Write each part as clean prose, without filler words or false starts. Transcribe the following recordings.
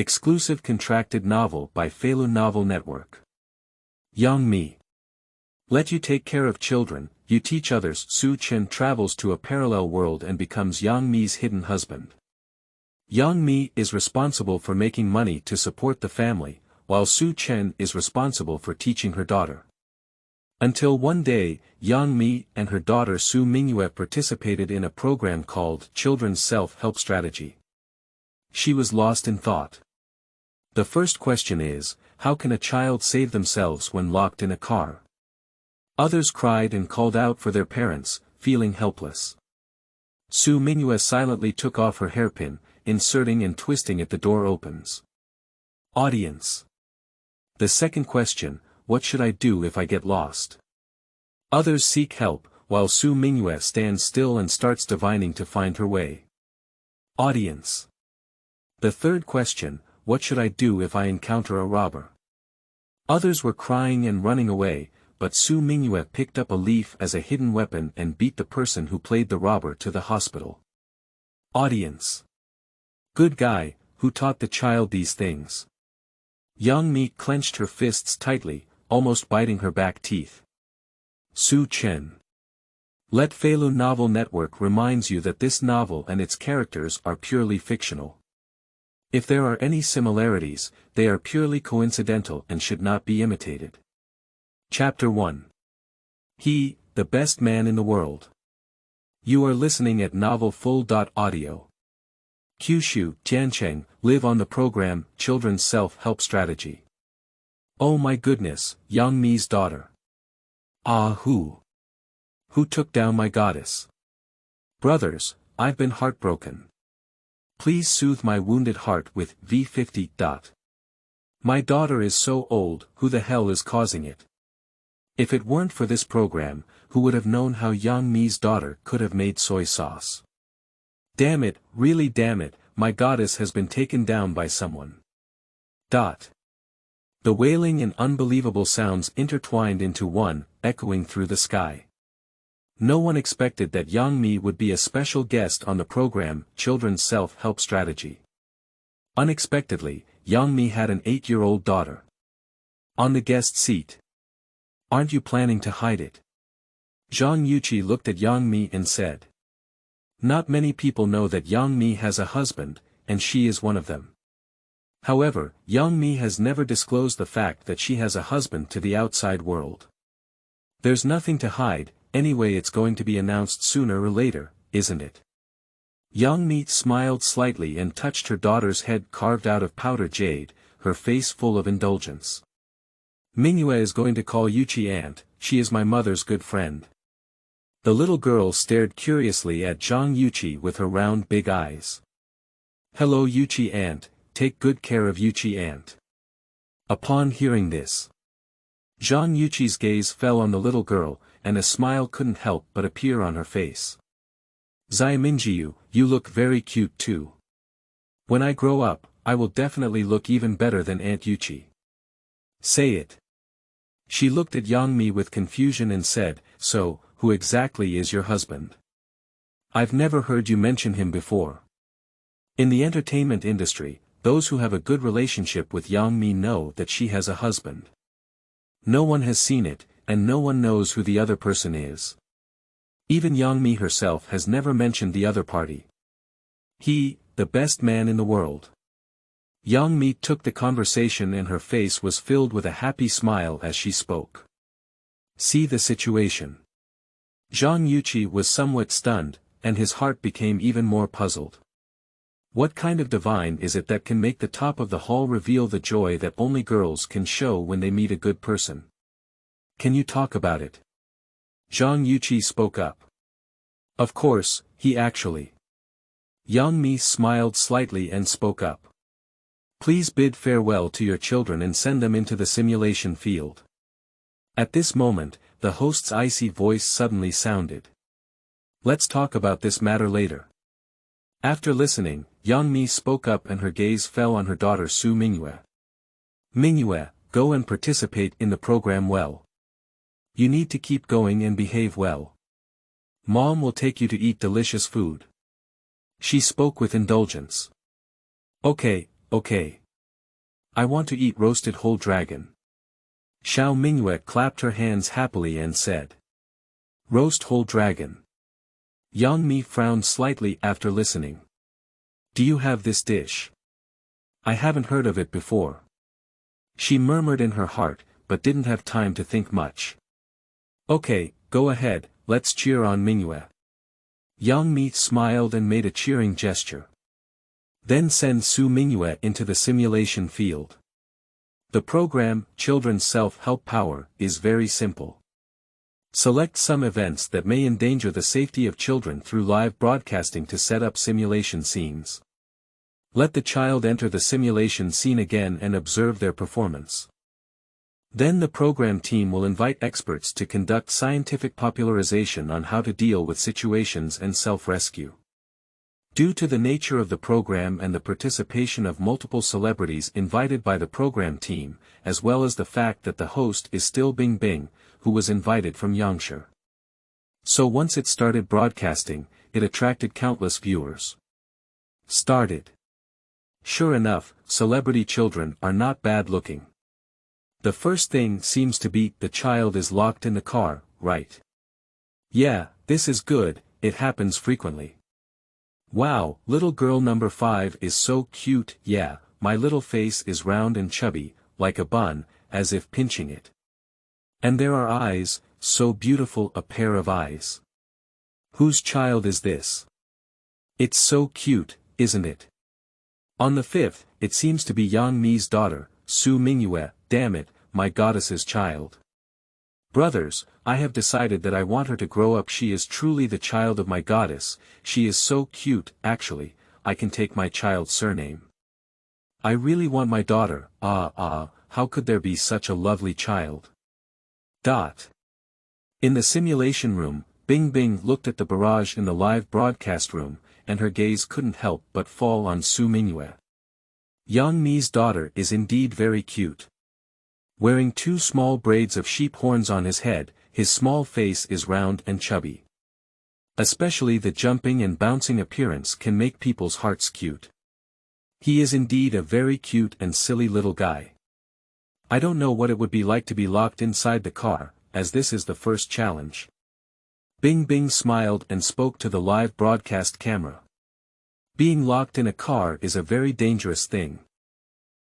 Exclusive contracted novel by Feilu Novel Network. Yang Mi. Let you take care of children, you teach others. Su Chen travels to a parallel world and becomes Yang Mi's hidden husband. Yang Mi is responsible for making money to support the family, while Su Chen is responsible for teaching her daughter. Until one day, Yang Mi and her daughter Su Mingyue participated in a program called Children's Self-Help Strategy. She was lost in thought. The first question is, how can a child save themselves when locked in a car? Others cried and called out for their parents, feeling helpless. Su Mingyue silently took off her hairpin, inserting and twisting it. The door opens. Audience. The second question, what should I do if I get lost? Others seek help, while Su Mingyue stands still and starts divining to find her way. Audience. The third question, what should I do if I encounter a robber? Others were crying and running away, but Su Mingyue picked up a leaf as a hidden weapon and beat the person who played the robber to the hospital. Audience. Good guy, who taught the child these things? Yang Mi clenched her fists tightly, almost biting her back teeth. Su Chen. letFeilu Novel Network reminds you that this novel and its characters are purely fictional. If there are any similarities, they are purely coincidental and should not be imitated. Chapter 1. He, the best man in the world. You are listening at novel full.audio. Kyushu, Jiancheng, live on the program, Children's Self-Help Strategy. Oh my goodness, Yang Mi's daughter. Ah who? Who took down my goddess? Brothers, I've been heartbroken. Please soothe my wounded heart with V50. My daughter is so old, who the hell is causing it? If it weren't for this program, who would have known how Yang Mi's daughter could have made soy sauce? Damn it, really damn it, my goddess has been taken down by someone. The wailing and unbelievable sounds intertwined into one, echoing through the sky. No one expected that Yang Mi would be a special guest on the program, Children's Self-Help Strategy. Unexpectedly, Yang Mi had an 8-year-old daughter. On the guest seat. Aren't you planning to hide it? Zhang Yuqi looked at Yang Mi and said. Not many people know that Yang Mi has a husband, and she is one of them. However, Yang Mi has never disclosed the fact that she has a husband to the outside world. There's nothing to hide. Anyway, it's going to be announced sooner or later, isn't it? Yang Mi smiled slightly and touched her daughter's head carved out of powder jade, her face full of indulgence. Mingyue is going to call Yuqi aunt, she is my mother's good friend. The little girl stared curiously at Zhang Yuqi with her round big eyes. Hello Yuqi aunt, take good care of Yuqi aunt. Upon hearing this, Zhang Yuqi's gaze fell on the little girl, and a smile couldn't help but appear on her face. Zai Mingyue, you look very cute too. When I grow up, I will definitely look even better than Aunt Yuqi. Say it. She looked at Yang Mi with confusion and said, so, who exactly is your husband? I've never heard you mention him before. In the entertainment industry, those who have a good relationship with Yang Mi know that she has a husband. No one has seen it, and no one knows who the other person is. Even Yang Mi herself has never mentioned the other party. He, the best man in the world. Yang Mi took the conversation and her face was filled with a happy smile as she spoke. See the situation. Zhang Yuqi was somewhat stunned, and his heart became even more puzzled. What kind of divine is it that can make the top of the hall reveal the joy that only girls can show when they meet a good person? Can you talk about it? Zhang Yuqi spoke up. Of course, he actually. Yang Mi smiled slightly and spoke up. Please bid farewell to your children and send them into the simulation field. At this moment, the host's icy voice suddenly sounded. Let's talk about this matter later. After listening, Yang Mi spoke up and her gaze fell on her daughter Su Mingyue. Mingyue, go and participate in the program well. You need to keep going and behave well. Mom will take you to eat delicious food. She spoke with indulgence. Okay. I want to eat roasted whole dragon. Su Mingyue clapped her hands happily and said. Roast whole dragon. Yang Mi frowned slightly after listening. Do you have this dish? I haven't heard of it before. She murmured in her heart, but didn't have time to think much. Okay, go ahead, let's cheer on Mingyue. Yang Mi smiled and made a cheering gesture. Then send Su Mingyue into the simulation field. The program, Children's Self-Help Power, is very simple. Select some events that may endanger the safety of children through live broadcasting to set up simulation scenes. Let the child enter the simulation scene again and observe their performance. Then the program team will invite experts to conduct scientific popularization on how to deal with situations and self-rescue. Due to the nature of the program and the participation of multiple celebrities invited by the program team, as well as the fact that the host is still Bing Bing, who was invited from Yangshi. So once it started broadcasting, it attracted countless viewers. Started. Sure enough, celebrity children are not bad looking. The first thing seems to be the child is locked in the car, right? Yeah, this is good, it happens frequently. Wow, little girl number 5 is so cute, yeah, my little face is round and chubby, like a bun, as if pinching it. And there are eyes, so beautiful, a pair of eyes. Whose child is this? It's so cute, isn't it? On the 5th, it seems to be Yang Mi's daughter, Su Mingyue, damn it, my goddess's child. Brothers, I have decided that I want her to grow up. She is truly the child of my goddess, she is so cute, actually, I can take my child's surname. I really want my daughter, how could there be such a lovely child? In the simulation room, Bing Bing looked at the barrage in the live broadcast room, and her gaze couldn't help but fall on Su Mingyue. Yang Mi's daughter is indeed very cute. Wearing 2 small braids of sheep horns on his head, his small face is round and chubby. Especially the jumping and bouncing appearance can make people's hearts cute. He is indeed a very cute and silly little guy. I don't know what it would be like to be locked inside the car, as this is the first challenge. Bing Bing smiled and spoke to the live broadcast camera. Being locked in a car is a very dangerous thing.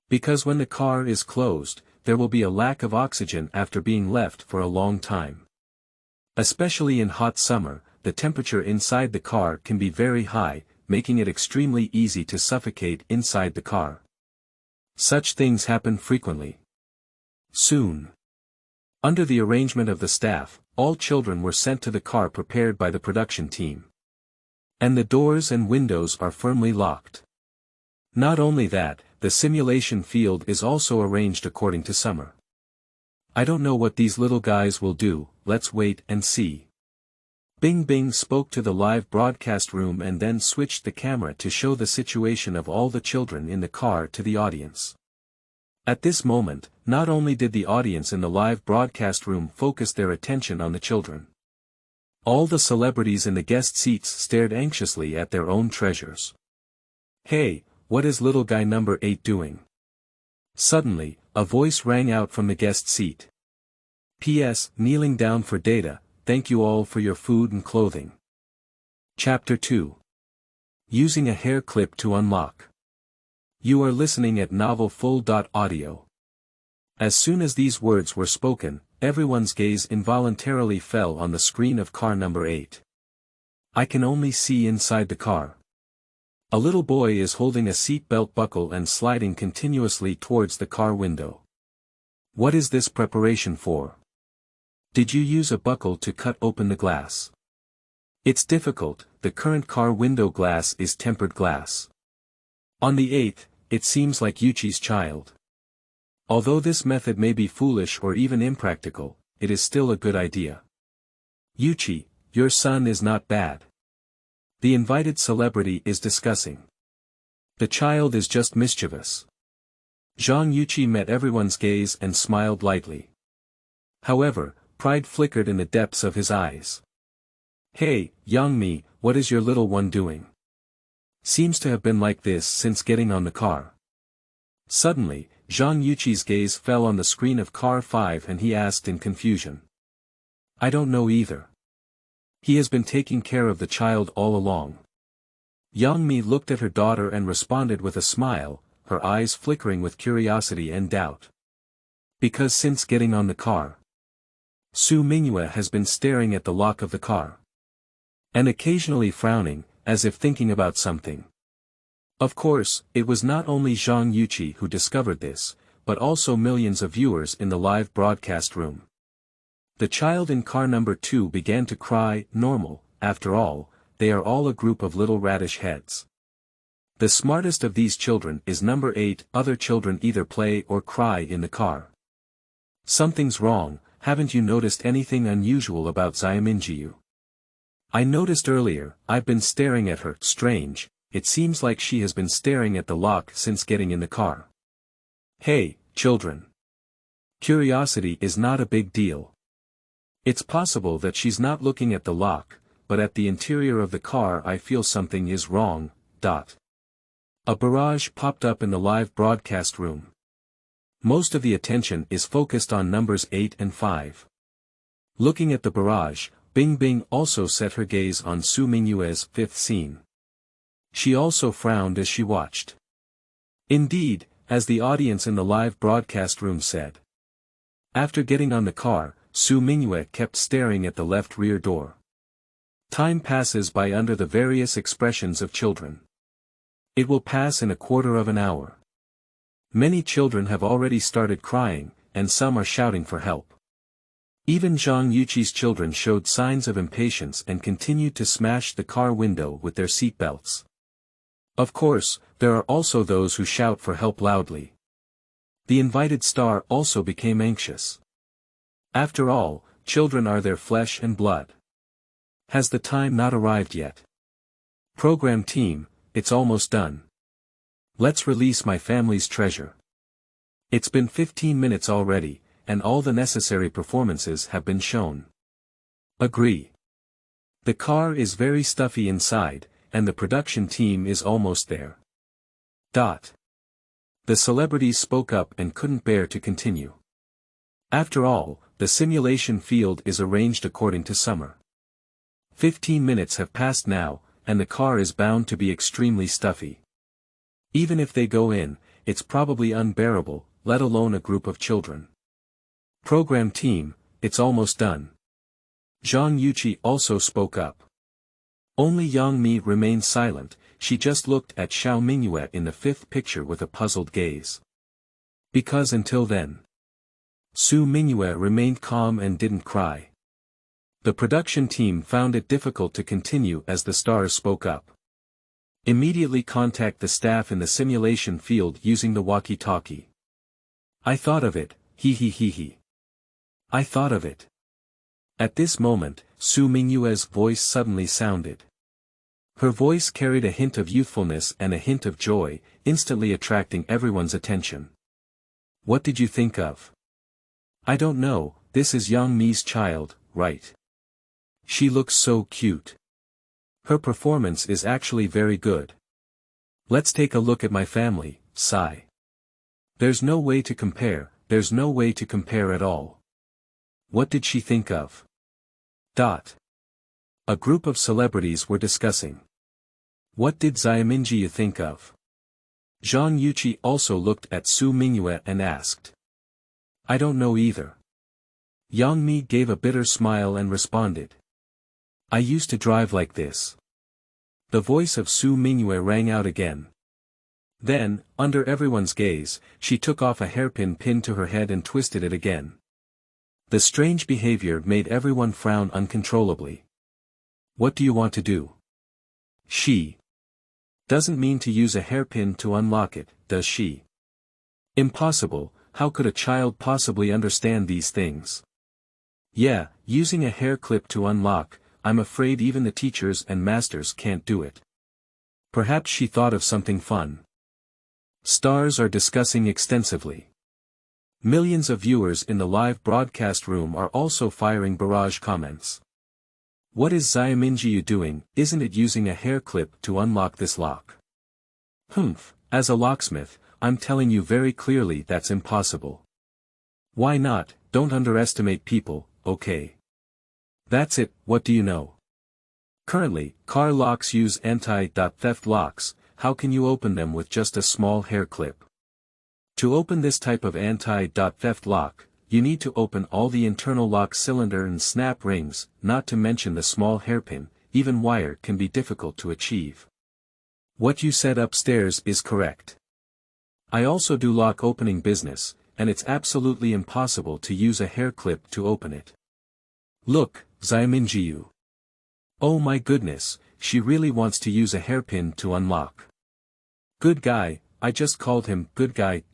Because when the car is closed, there will be a lack of oxygen after being left for a long time. Especially in hot summer, the temperature inside the car can be very high, making it extremely easy to suffocate inside the car. Such things happen frequently. Soon. Under the arrangement of the staff, all children were sent to the car prepared by the production team. And the doors and windows are firmly locked. Not only that, the simulation field is also arranged according to summer. I don't know what these little guys will do, let's wait and see. Bing Bing spoke to the live broadcast room and then switched the camera to show the situation of all the children in the car to the audience. At this moment, not only did the audience in the live broadcast room focus their attention on the children. All the celebrities in the guest seats stared anxiously at their own treasures. Hey, what is little guy number 8 doing? Suddenly, a voice rang out from the guest seat. P.S. Kneeling down for data, thank you all for your food and clothing. Chapter 2. Using a hair clip to unlock. You are listening at novel full.audio. As soon as these words were spoken, everyone's gaze involuntarily fell on the screen of car number 8. I can only see inside the car. A little boy is holding a seat belt buckle and sliding continuously towards the car window. What is this preparation for? Did you use a buckle to cut open the glass? It's difficult, the current car window glass is tempered glass. On the 8th, it seems like Yuchi's child. Although this method may be foolish or even impractical, it is still a good idea. Yuchi, your son is not bad. The invited celebrity is discussing. The child is just mischievous. Zhang Yuchi met everyone's gaze and smiled lightly. However, pride flickered in the depths of his eyes. Hey, Yang Mi, what is your little one doing? Seems to have been like this since getting on the car. Suddenly, Zhang Yuqi's gaze fell on the screen of car 5 and he asked in confusion. I don't know either. He has been taking care of the child all along. Yang Mi looked at her daughter and responded with a smile, her eyes flickering with curiosity and doubt. Because since getting on the car, Su Mingyue has been staring at the lock of the car. And occasionally frowning, as if thinking about something. Of course, it was not only Zhang Yuqi who discovered this, but also millions of viewers in the live broadcast room. The child in car number 2 began to cry, normal, after all, they are all a group of little radish heads. The smartest of these children is number 8, other children either play or cry in the car. Something's wrong, haven't you noticed anything unusual about Mingyue? I noticed earlier, I've been staring at her, strange, it seems like she has been staring at the lock since getting in the car. Hey, children. Curiosity is not a big deal. It's possible that she's not looking at the lock, but at the interior of the car I feel something is wrong. A barrage popped up in the live broadcast room. Most of the attention is focused on numbers 8 and 5. Looking at the barrage, Bing Bing also set her gaze on Su Mingyue's 5th scene. She also frowned as she watched. Indeed, as the audience in the live broadcast room said. After getting on the car, Su Mingyue kept staring at the left rear door. Time passes by under the various expressions of children. It will pass in a quarter of an hour. Many children have already started crying, and some are shouting for help. Even Zhang Yuqi's children showed signs of impatience and continued to smash the car window with their seat belts. Of course, there are also those who shout for help loudly. The invited star also became anxious. After all, children are their flesh and blood. Has the time not arrived yet? Program team, it's almost done. Let's release my family's treasure. It's been 15 minutes already, and all the necessary performances have been shown. Agree. The car is very stuffy inside, and the production team is almost there. The celebrities spoke up and couldn't bear to continue. After all, the simulation field is arranged according to summer. 15 minutes have passed now, and the car is bound to be extremely stuffy. Even if they go in, it's probably unbearable, let alone a group of children. Program team, it's almost done. Zhang Yuqi also spoke up. Only Yang Mi remained silent, she just looked at Su Mingyue in the 5th picture with a puzzled gaze. Because until then, Su Mingyue remained calm and didn't cry. The production team found it difficult to continue as the stars spoke up. Immediately contact the staff in the simulation field using the walkie-talkie. I thought of it, he. I thought of it. At this moment, Su Mingyue's voice suddenly sounded. Her voice carried a hint of youthfulness and a hint of joy, instantly attracting everyone's attention. What did you think of? I don't know, this is Yang Mi's child, right? She looks so cute. Her performance is actually very good. Let's take a look at my family, sigh. There's no way to compare, there's no way to compare at all. What did she think of? A group of celebrities were discussing. What did Mingyue think of? Zhang Yuqi also looked at Su Mingyue and asked. I don't know either. Yang Mi gave a bitter smile and responded. I used to drive like this. The voice of Su Mingyue rang out again. Then, under everyone's gaze, she took off a hairpin pinned to her head and twisted it again. The strange behavior made everyone frown uncontrollably. What do you want to do? She doesn't mean to use a hairpin to unlock it, does she? Impossible, how could a child possibly understand these things? Yeah, using a hair clip to unlock, I'm afraid even the teachers and masters can't do it. Perhaps she thought of something fun. Stars are discussing extensively. Millions of viewers in the live broadcast room are also firing barrage comments. What is Mingyue doing, isn't it using a hair clip to unlock this lock? As a locksmith, I'm telling you very clearly that's impossible. Why not? Don't underestimate people, okay? That's it, what do you know? Currently, car locks use anti-theft locks. How can you open them with just a small hair clip? To open this type of anti-theft lock, you need to open all the internal lock cylinder and snap rings, not to mention the small hairpin. Even wire can be difficult to achieve. What you said upstairs is correct. I also do lock opening business, and it's absolutely impossible to use a hair clip to open it. Look, Su Mingyue. Oh my goodness, she really wants to use a hairpin to unlock. Good guy, I just called him good guy.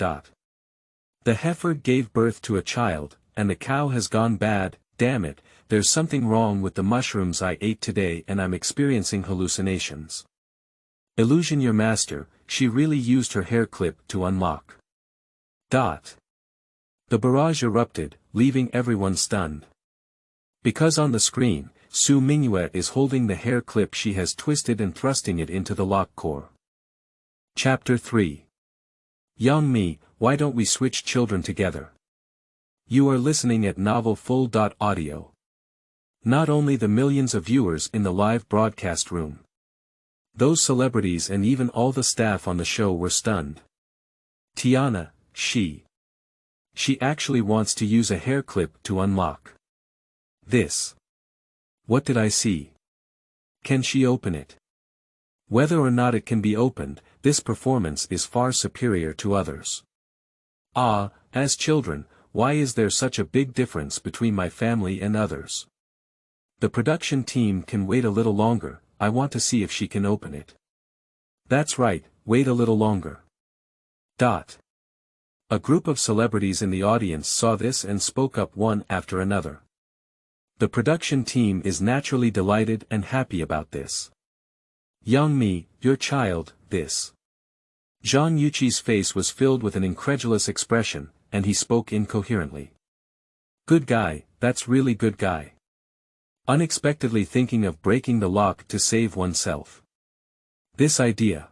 The heifer gave birth to a child, and the cow has gone bad. Damn it, there's something wrong with the mushrooms I ate today and I'm experiencing hallucinations. Illusion your master, she really used her hair clip to unlock. The barrage erupted, leaving everyone stunned. Because on the screen, Su Mingyue is holding the hair clip she has twisted and thrusting it into the lock core. Chapter 3. Young me, why don't we switch children together? You are listening at novel full.audio. Not only the millions of viewers in the live broadcast room. Those celebrities and even all the staff on the show were stunned. Tiana, she actually wants to use a hair clip to unlock this. What did I see? Can she open it? Whether or not it can be opened, this performance is far superior to others. As children, why is there such a big difference between my family and others? The production team can wait a little longer, I want to see if she can open it. That's right, wait a little longer. A group of celebrities in the audience saw this and spoke up one after another. The production team is naturally delighted and happy about this. Young me, your child, this. Zhang Yuqi's face was filled with an incredulous expression, and he spoke incoherently. Good guy, that's really good guy. Unexpectedly thinking of breaking the lock to save oneself. This idea.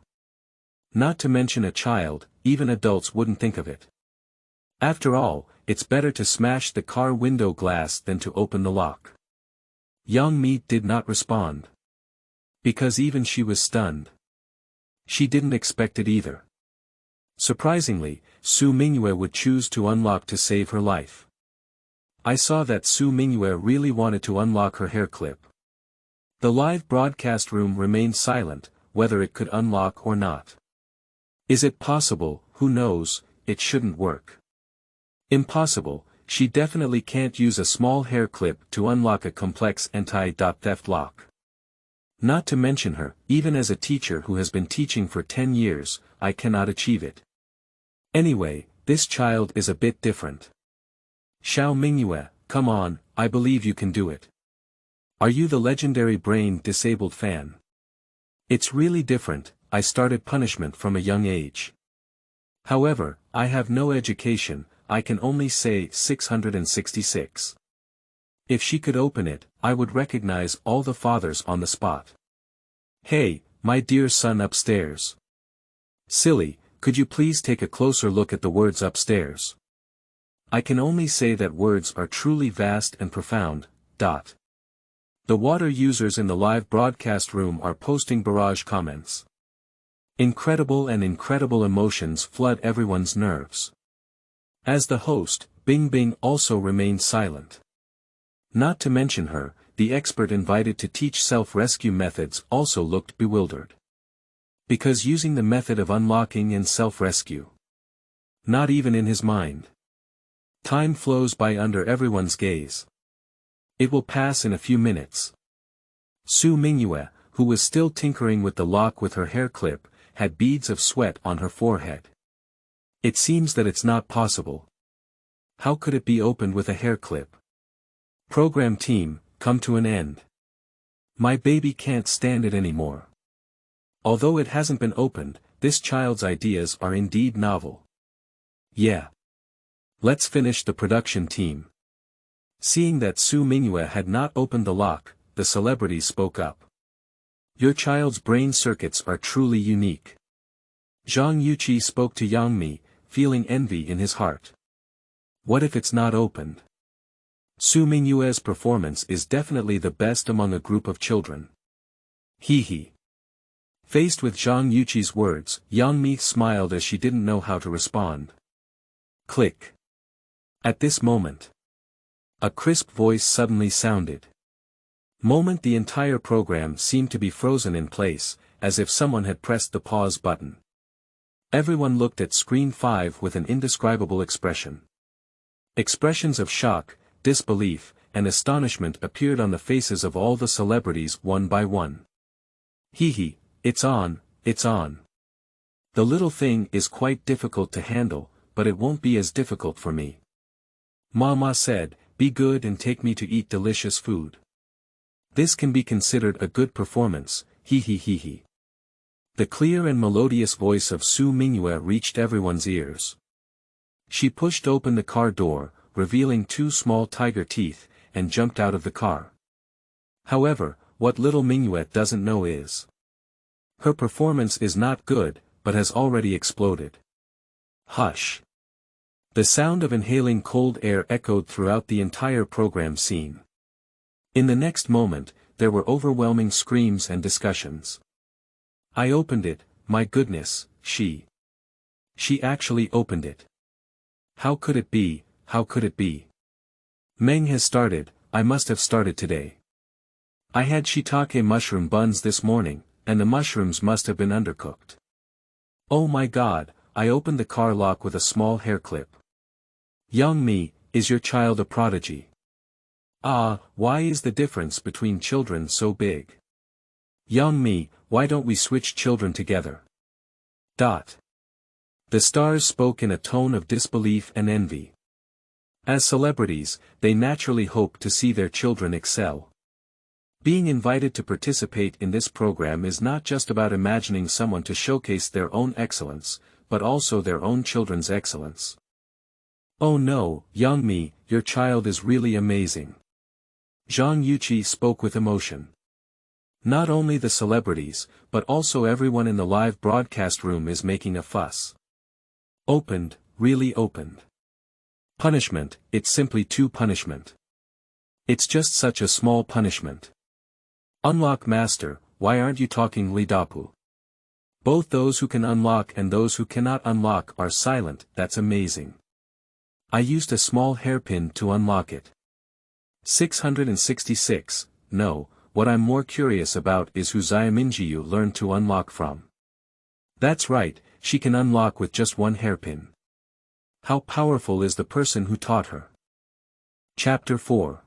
Not to mention a child, even adults wouldn't think of it. After all, it's better to smash the car window glass than to open the lock. Young Mi did not respond. Because even she was stunned. She didn't expect it either. Surprisingly, Su Mingyue would choose to unlock to save her life. I saw that Su Mingyue really wanted to unlock her hair clip. The live broadcast room remained silent, whether it could unlock or not. Is it possible? Who knows, it shouldn't work. Impossible, she definitely can't use a small hair clip to unlock a complex anti-theft lock. Not to mention her, even as a teacher who has been teaching for 10 years, I cannot achieve it. Anyway, this child is a bit different. Su Mingyue, come on, I believe you can do it. Are you the legendary brain-disabled fan? It's really different, I started punishment from a young age. However, I have no education, I can only say 666. If she could open it, I would recognize all the fathers on the spot. Hey, my dear son upstairs. Silly, could you please take a closer look at the words upstairs? I can only say that words are truly vast and profound. The water users in the live broadcast room are posting barrage comments. Incredible and incredible emotions flood everyone's nerves. As the host, Bing Bing also remained silent. Not to mention her, the expert invited to teach self-rescue methods also looked bewildered. Because using the method of unlocking and self-rescue. Not even in his mind. Time flows by under everyone's gaze. It will pass in a few minutes. Su Mingyue, who was still tinkering with the lock with her hair clip, had beads of sweat on her forehead. It seems that it's not possible. How could it be opened with a hair clip? Program team, come to an end. My baby can't stand it anymore. Although it hasn't been opened, this child's ideas are indeed novel. Yeah. Let's finish the production team. Seeing that Su Mingyue had not opened the lock, the celebrities spoke up. Your child's brain circuits are truly unique. Zhang Yuqi spoke to Yang Mi, feeling envy in his heart. What if it's not opened? Su Mingyue's performance is definitely the best among a group of children. He. Faced with Zhang Yuqi's words, Yang Mi smiled as she didn't know how to respond. Click. At this moment, a crisp voice suddenly sounded. The entire program seemed to be frozen in place, as if someone had pressed the pause button. Everyone looked at screen 5 with an indescribable expression. Expressions of shock, disbelief, and astonishment appeared on the faces of all the celebrities one by one. It's on, it's on. The little thing is quite difficult to handle, but it won't be as difficult for me. Mama said, be good and take me to eat delicious food. This can be considered a good performance, he. The clear and melodious voice of Su Mingyue reached everyone's ears. She pushed open the car door, revealing 2 small tiger teeth, and jumped out of the car. However, what little Mingyue doesn't know is, her performance is not good, but has already exploded. Hush. The sound of inhaling cold air echoed throughout the entire program scene. In the next moment, there were overwhelming screams and discussions. I opened it, my goodness, she actually opened it. How could it be, how could it be? Meng has started, I must have started today. I had shiitake mushroom buns this morning, and the mushrooms must have been undercooked. Oh my god, I opened the car lock with a small hair clip. Yang Mi, is your child a prodigy? Ah, why is the difference between children so big? Yang Mi, why don't we switch children together? The stars spoke in a tone of disbelief and envy. As celebrities, they naturally hope to see their children excel. Being invited to participate in this program is not just about imagining someone to showcase their own excellence, but also their own children's excellence. Oh no, Yang Mi, your child is really amazing. Zhang Yuqi spoke with emotion. Not only the celebrities, but also everyone in the live broadcast room is making a fuss. Opened, really opened. Punishment, it's simply too punishment. It's just such a small punishment. Unlock master, why aren't you talking Lidapu? Both those who can unlock and those who cannot unlock are silent, that's amazing. I used a small hairpin to unlock it. 666, no, what I'm more curious about is who Su Mingyue learned to unlock from. That's right, she can unlock with just one hairpin. How powerful is the person who taught her? Chapter 4.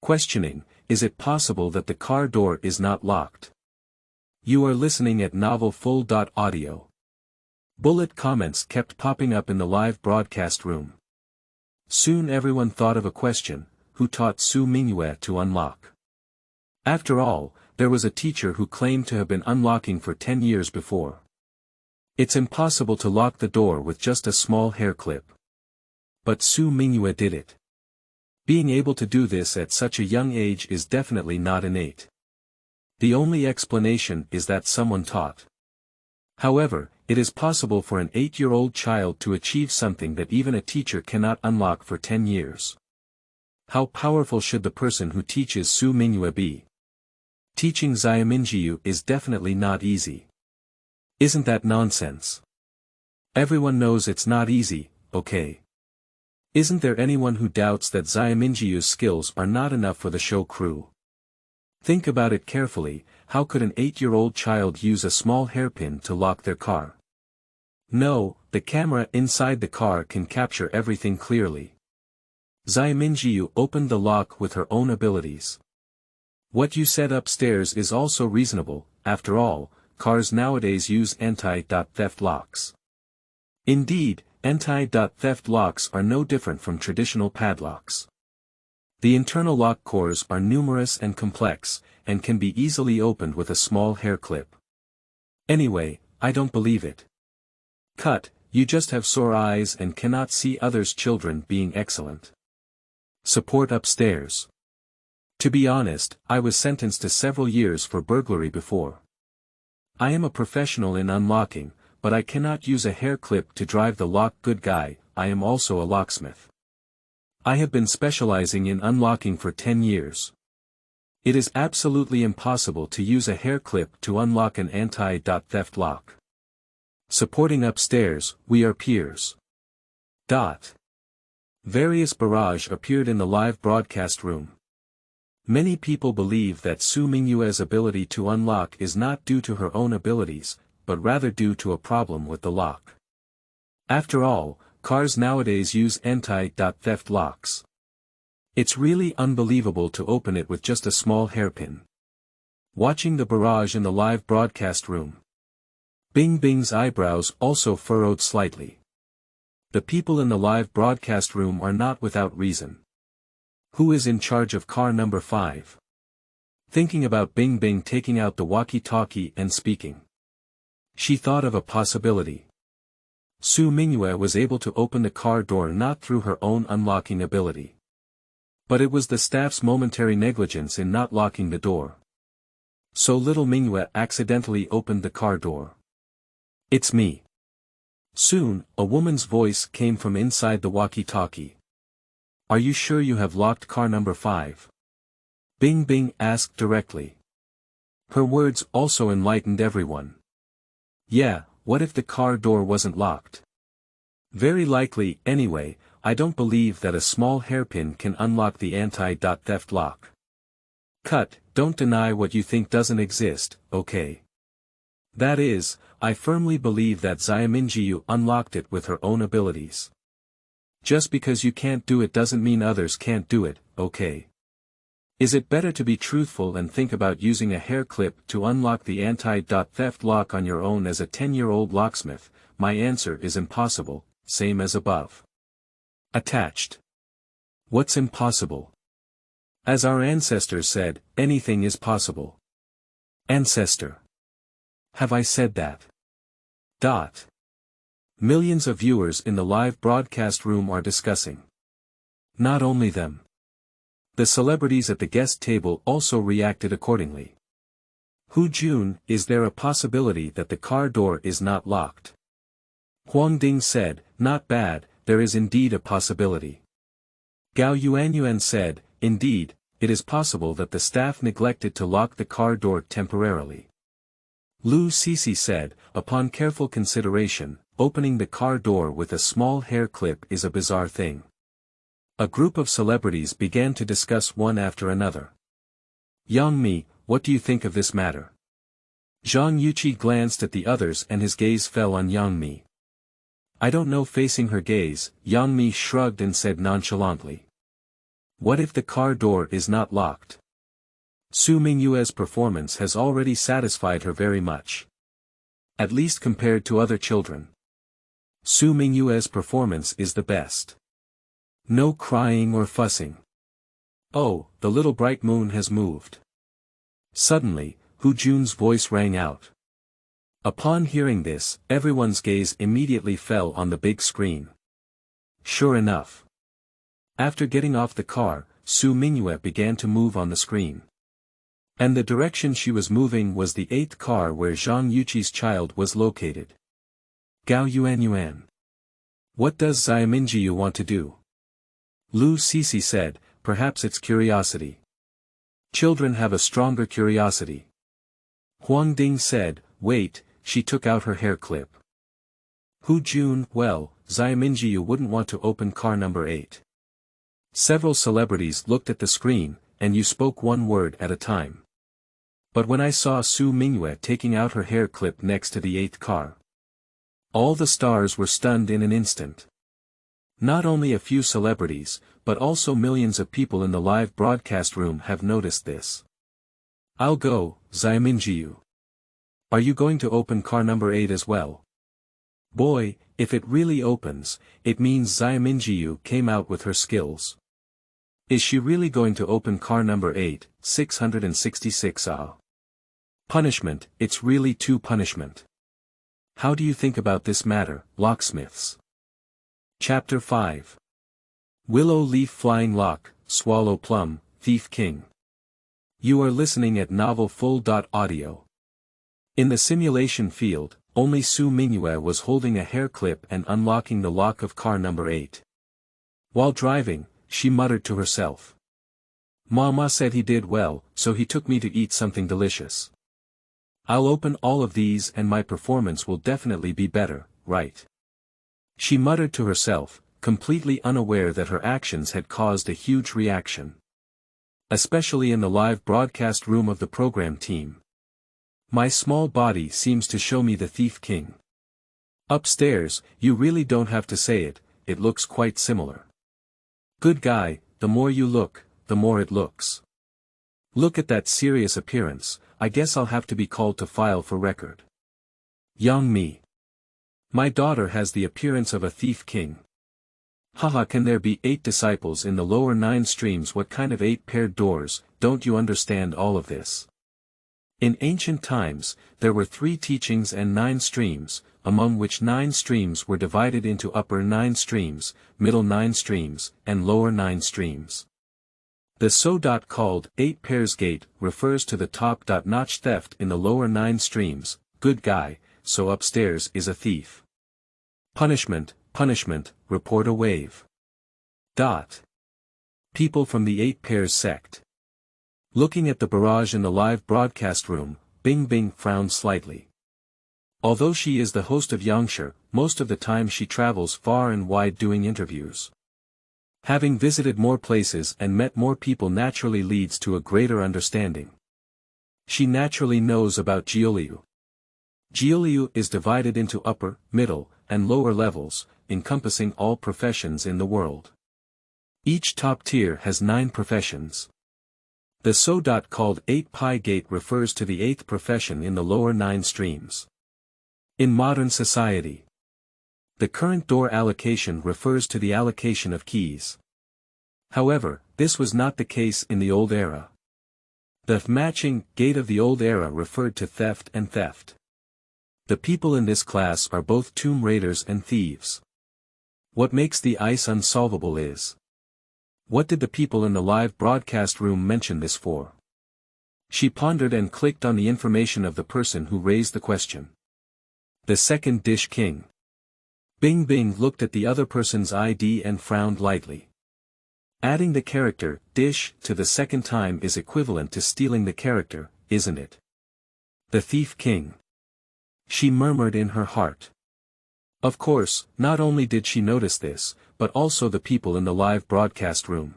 Questioning, is it possible that the car door is not locked? You are listening at novel full.audio. Bullet comments kept popping up in the live broadcast room. Soon everyone thought of a question, who taught Su Mingyue to unlock? After all, there was a teacher who claimed to have been unlocking for 10 years before. It's impossible to lock the door with just a small hair clip. But Su Mingyue did it. Being able to do this at such a young age is definitely not innate. The only explanation is that someone taught. However, it is possible for an 8-year-old child to achieve something that even a teacher cannot unlock for 10 years. How powerful should the person who teaches Su Mingyue be? Teaching Su Mingyue is definitely not easy. Isn't that nonsense? Everyone knows it's not easy, okay? Isn't there anyone who doubts that Su Mingyue's skills are not enough for the show crew? Think about it carefully, how could an 8-year-old child use a small hairpin to lock their car? No, the camera inside the car can capture everything clearly. Su Mingyue opened the lock with her own abilities. What you said upstairs is also reasonable, after all, cars nowadays use anti-theft locks. Indeed, anti-theft locks are no different from traditional padlocks. The internal lock cores are numerous and complex, and can be easily opened with a small hair clip. Anyway, I don't believe it. Cut, you just have sore eyes and cannot see others' children being excellent. Support upstairs. To be honest, I was sentenced to several years for burglary before. I am a professional in unlocking, but I cannot use a hair clip to drive the lock. Good guy, I am also a locksmith. I have been specializing in unlocking for 10 years. It is absolutely impossible to use a hair clip to unlock an anti-theft lock. Supporting upstairs, we are peers. Various barrage appeared in the live broadcast room. Many people believe that Su Mingyue's ability to unlock is not due to her own abilities, but rather due to a problem with the lock. After all, cars nowadays use anti-theft locks. It's really unbelievable to open it with just a small hairpin. Watching the barrage in the live broadcast room. Bing Bing's eyebrows also furrowed slightly. The people in the live broadcast room are not without reason. Who is in charge of car number 5? Thinking about Bing Bing taking out the walkie-talkie and speaking. She thought of a possibility. Su Mingyue was able to open the car door not through her own unlocking ability. But it was the staff's momentary negligence in not locking the door. So little Mingyue accidentally opened the car door. It's me. Soon, a woman's voice came from inside the walkie-talkie. Are you sure you have locked car number 5? Bing Bing asked directly. Her words also enlightened everyone. Yeah, what if the car door wasn't locked? Very likely, anyway, I don't believe that a small hairpin can unlock the anti-theft lock. Cut, don't deny what you think doesn't exist, okay? That is, I firmly believe that Su Mingyue unlocked it with her own abilities. Just because you can't do it doesn't mean others can't do it, okay? Is it better to be truthful and think about using a hair clip to unlock the anti-theft lock on your own as a 10-year-old locksmith? My answer is impossible, same as above. Attached. What's impossible? As our ancestors said, anything is possible. Ancestor. Have I said that? Millions of viewers in the live broadcast room are discussing. Not only them. The celebrities at the guest table also reacted accordingly. Hu Jun, is there a possibility that the car door is not locked? Huang Ding said, not bad, there is indeed a possibility. Gao Yuanyuan said, indeed, it is possible that the staff neglected to lock the car door temporarily. Lu Sisi said, upon careful consideration, opening the car door with a small hair clip is a bizarre thing. A group of celebrities began to discuss one after another. Yang Mi, what do you think of this matter? Zhang Yuqi glanced at the others and his gaze fell on Yang Mi. I don't know. Facing her gaze, Yang Mi shrugged and said nonchalantly. What if the car door is not locked? Su Mingyue's performance has already satisfied her very much. At least compared to other children. Su Mingyue's performance is the best. No crying or fussing. Oh, the little bright moon has moved. Suddenly, Hu Jun's voice rang out. Upon hearing this, everyone's gaze immediately fell on the big screen. Sure enough. After getting off the car, Su Mingyue began to move on the screen. And the direction she was moving was the 8th car where Zhang Yuqi's child was located. Gao Yuanyuan. What does Su Mingyue want to do? Lu Sisi said, perhaps it's curiosity. Children have a stronger curiosity. Huang Ding said, wait, she took out her hair clip. Hu Jun, well, Su Mingyue wouldn't want to open car number 8. Several celebrities looked at the screen, and you spoke one word at a time. But when I saw Su Mingyue taking out her hair clip next to the 8th car, all the stars were stunned in an instant. Not only a few celebrities, but also millions of people in the live broadcast room have noticed this. I'll go, Su Mingyue. Are you going to open car number 8 as well? Boy, if it really opens, it means Su Mingyue came out with her skills. Is she really going to open car number 8, 666 ah? Punishment, it's really too punishment. How do you think about this matter, locksmiths? Chapter 5. Willow Leaf Flying Lock, Swallow Plum, Thief King. You are listening at novel full.audio. In the simulation field, Only Su Mingyue was holding a hair clip and unlocking the lock of car number 8. While driving, she muttered to herself. Mama said he did well, so he took me to eat something delicious. I'll open all of these and my performance will definitely be better, right? She muttered to herself, completely unaware that her actions had caused a huge reaction. Especially in the live broadcast room of the program team. My small body seems to show me the Thief King. Upstairs, you really don't have to say it, it looks quite similar. Good guy, the more you look, the more it looks. Look at that serious appearance, I guess I'll have to be called to file for record. Yang me. My daughter has the appearance of a Thief King. Haha, can there be 8 disciples in the lower 9 streams? What kind of 8 paired doors? Don't you understand all of this? In ancient times, there were 3 teachings and 9 streams, among which 9 streams were divided into upper 9 streams, middle 9 streams, and lower 9 streams. The so called 8 pairs gate refers to the top notch theft in the lower 9 streams, good guy, so upstairs is a thief. Punishment, punishment, report a wave. People from the 8 pairs sect. Looking at the barrage in the live broadcast room, Bing Bing frowned slightly. Although she is the host of Yangshi, most of the time she travels far and wide doing interviews. Having visited more places and met more people naturally leads to a greater understanding. She naturally knows about Jiuliu. Jiuliu is divided into upper, middle, and lower levels, encompassing all professions in the world. Each top tier has 9 professions. The so called 8 pi gate refers to the 8th profession in the lower 9 streams. In modern society, the current door allocation refers to the allocation of keys. However, this was not the case in the old era. The matching gate of the old era referred to theft and theft. The people in this class are both tomb raiders and thieves. What makes the ice unsolvable is: what did the people in the live broadcast room mention this for? She pondered and clicked on the information of the person who raised the question. The second dish king. Bing Bing looked at the other person's ID and frowned lightly. Adding the character, dish, to the second time is equivalent to stealing the character, isn't it? The Thief King. She murmured in her heart. Of course, not only did she notice this, but also the people in the live broadcast room.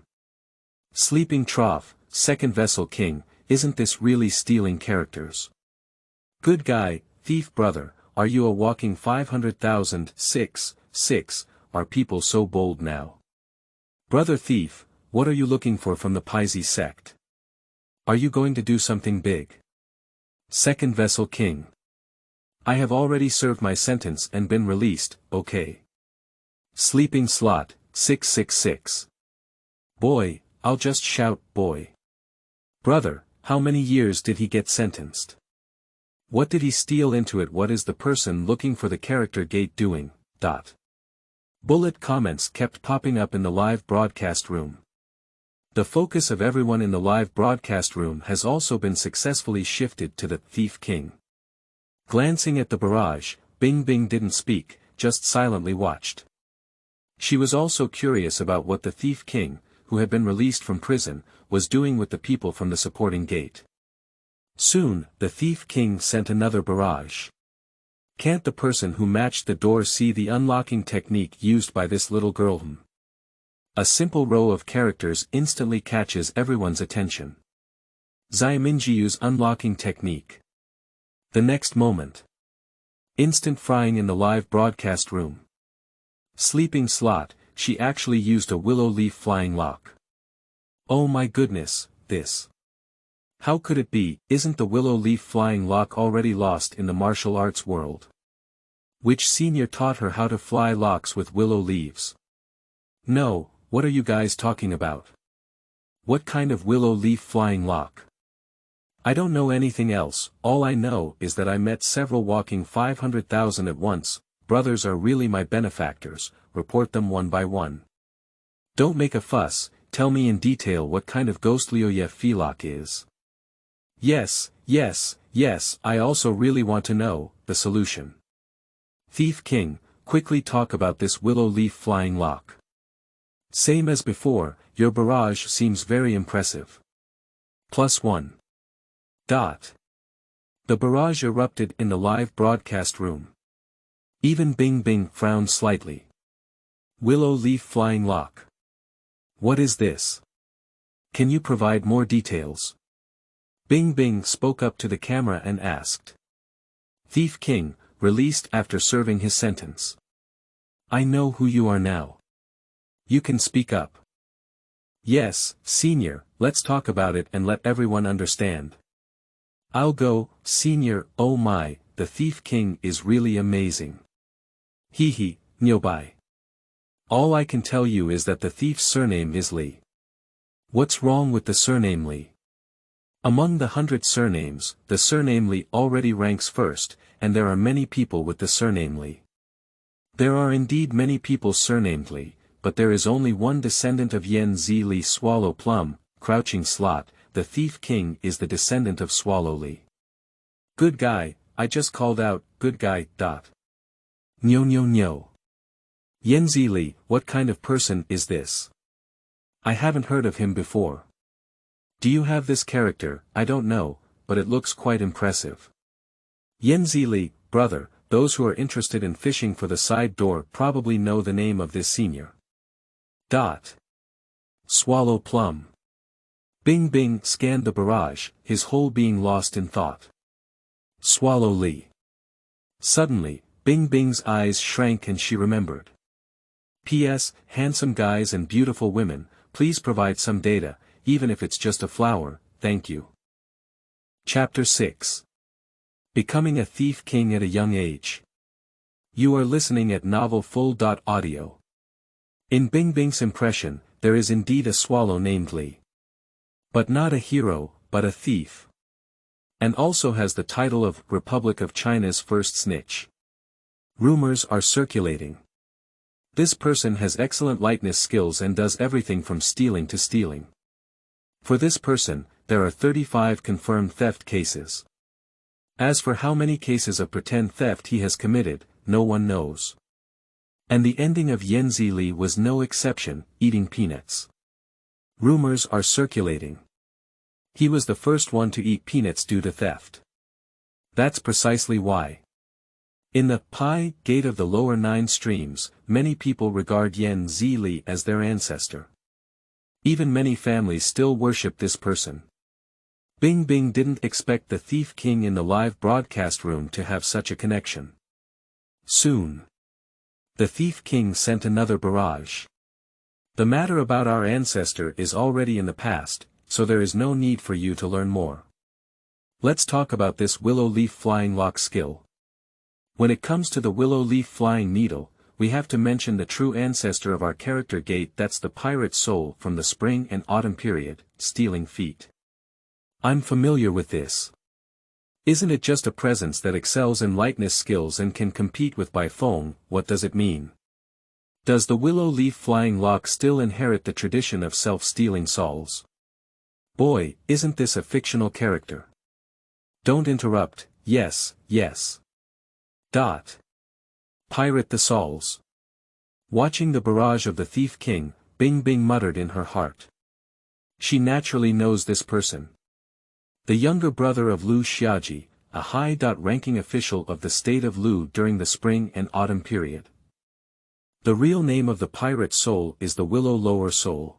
Sleeping trough, second vessel king, isn't this really stealing characters? Good guy, thief brother, are you a walking 500,000, 6, are people so bold now? Brother thief, what are you looking for from the Pisces sect? Are you going to do something big? Second vessel king. I have already served my sentence and been released, okay. Sleeping slot, 666. Boy, I'll just shout, boy. Brother, how many years did he get sentenced? What did he steal into it? What is the person looking for the character gate doing? Bullet comments kept popping up in the live broadcast room. The focus of everyone in the live broadcast room has also been successfully shifted to the Thief King. Glancing at the barrage, Bing Bing didn't speak, just silently watched. She was also curious about what the Thief King, who had been released from prison, was doing with the people from the supporting gate. Soon, the Thief King sent another barrage. Can't the person who matched the door see the unlocking technique used by this little girl? A simple row of characters instantly catches everyone's attention. Su Mingyue's unlocking technique. The next moment. Instant frying in the live broadcast room. Sleeping slot, she actually used a willow leaf flying lock. Oh my goodness, this. How could it be? Isn't the willow leaf flying lock already lost in the martial arts world? Which senior taught her how to fly locks with willow leaves? No, what are you guys talking about? What kind of willow leaf flying lock? I don't know anything else, all I know is that I met several walking 500,000 at once. Brothers are really my benefactors, report them one by one. Don't make a fuss, tell me in detail what kind of ghostly felock is. Yes, I also really want to know, the solution. Thief King, quickly talk about this willow leaf flying lock. Same as before, your barrage seems very impressive. +1. The barrage erupted in the live broadcast room. Even Bing Bing frowned slightly. Willow leaf flying lock. What is this? Can you provide more details? Bing Bing spoke up to the camera and asked. Thief King, released after serving his sentence. I know who you are now. You can speak up. Yes, Senior, let's talk about it and let everyone understand. I'll go, Senior. Oh my, the Thief King is really amazing. Hee, Nyobai. All I can tell you is that the thief's surname is Li. What's wrong with the surname Li? Among the 100 surnames, the surname Li already ranks first, and there are many people with the surname Li. There are indeed many people surnamed Li, but there is only one descendant of Yan Zi Li Swallow Plum, Crouching Slot. The Thief King is the descendant of Swallow Li. Good guy, I just called out, good guy. No. Yan Zi Li, what kind of person is this? I haven't heard of him before. Do you have this character? I don't know, but it looks quite impressive. Yan Zi Li, brother, those who are interested in fishing for the side door probably know the name of this senior. Swallow Plum. Bing Bing scanned the barrage, his whole being lost in thought. Swallow Li. Suddenly, Bing Bing's eyes shrank and she remembered. P.S. Handsome guys and beautiful women, please provide some data, even if it's just a flower, thank you. Chapter 6. Becoming a Thief King at a Young Age. You are listening at novel full.audio. In Bing Bing's impression, there is indeed a swallow named Li. But not a hero, but a thief. And also has the title of Republic of China's first snitch. Rumors are circulating. This person has excellent lightness skills and does everything from stealing to stealing. For this person, there are 35 confirmed theft cases. As for how many cases of pretend theft he has committed, no one knows. And the ending of Yan Zi Li was no exception, eating peanuts. Rumors are circulating. He was the first one to eat peanuts due to theft. That's precisely why. In the Pi Gate of the lower 9 streams, many people regard Yan Zi Li as their ancestor. Even many families still worship this person. Bing Bing didn't expect the Thief King in the live broadcast room to have such a connection. Soon. The Thief King sent another barrage. The matter about our ancestor is already in the past, so there is no need for you to learn more. Let's talk about this willow leaf flying lock skill. When it comes to the willow leaf flying needle, we have to mention the true ancestor of our character gate, that's the pirate soul from the spring and autumn period, stealing feet. I'm familiar with this. Isn't it just a presence that excels in lightness skills and can compete with Bai Feng? What does it mean? Does the willow leaf flying lock still inherit the tradition of self-stealing souls? Boy, isn't this a fictional character? Don't interrupt, yes. Pirate the souls. Watching the barrage of the Thief King, Bing Bing muttered in her heart. She naturally knows this person. The younger brother of Lu Xiaji, a high-ranking official of the state of Lu during the spring and autumn period. The real name of the pirate soul is the Willow Lower Soul.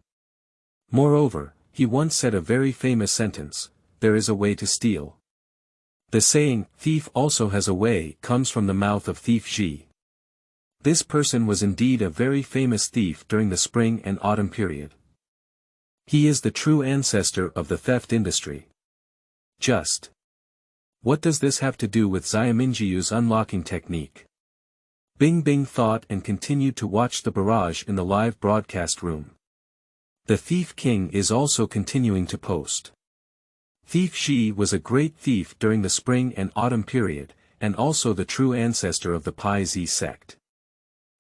Moreover, he once said a very famous sentence, there is a way to steal. The saying, thief also has a way, comes from the mouth of Thief Ji. This person was indeed a very famous thief during the spring and autumn period. He is the true ancestor of the theft industry. Just. What does this have to do with Xiaomingyu's unlocking technique? Bing Bing thought and continued to watch the barrage in the live broadcast room. The Thief King is also continuing to post. Thief Shi was a great thief during the spring and autumn period, and also the true ancestor of the Pai Zi sect.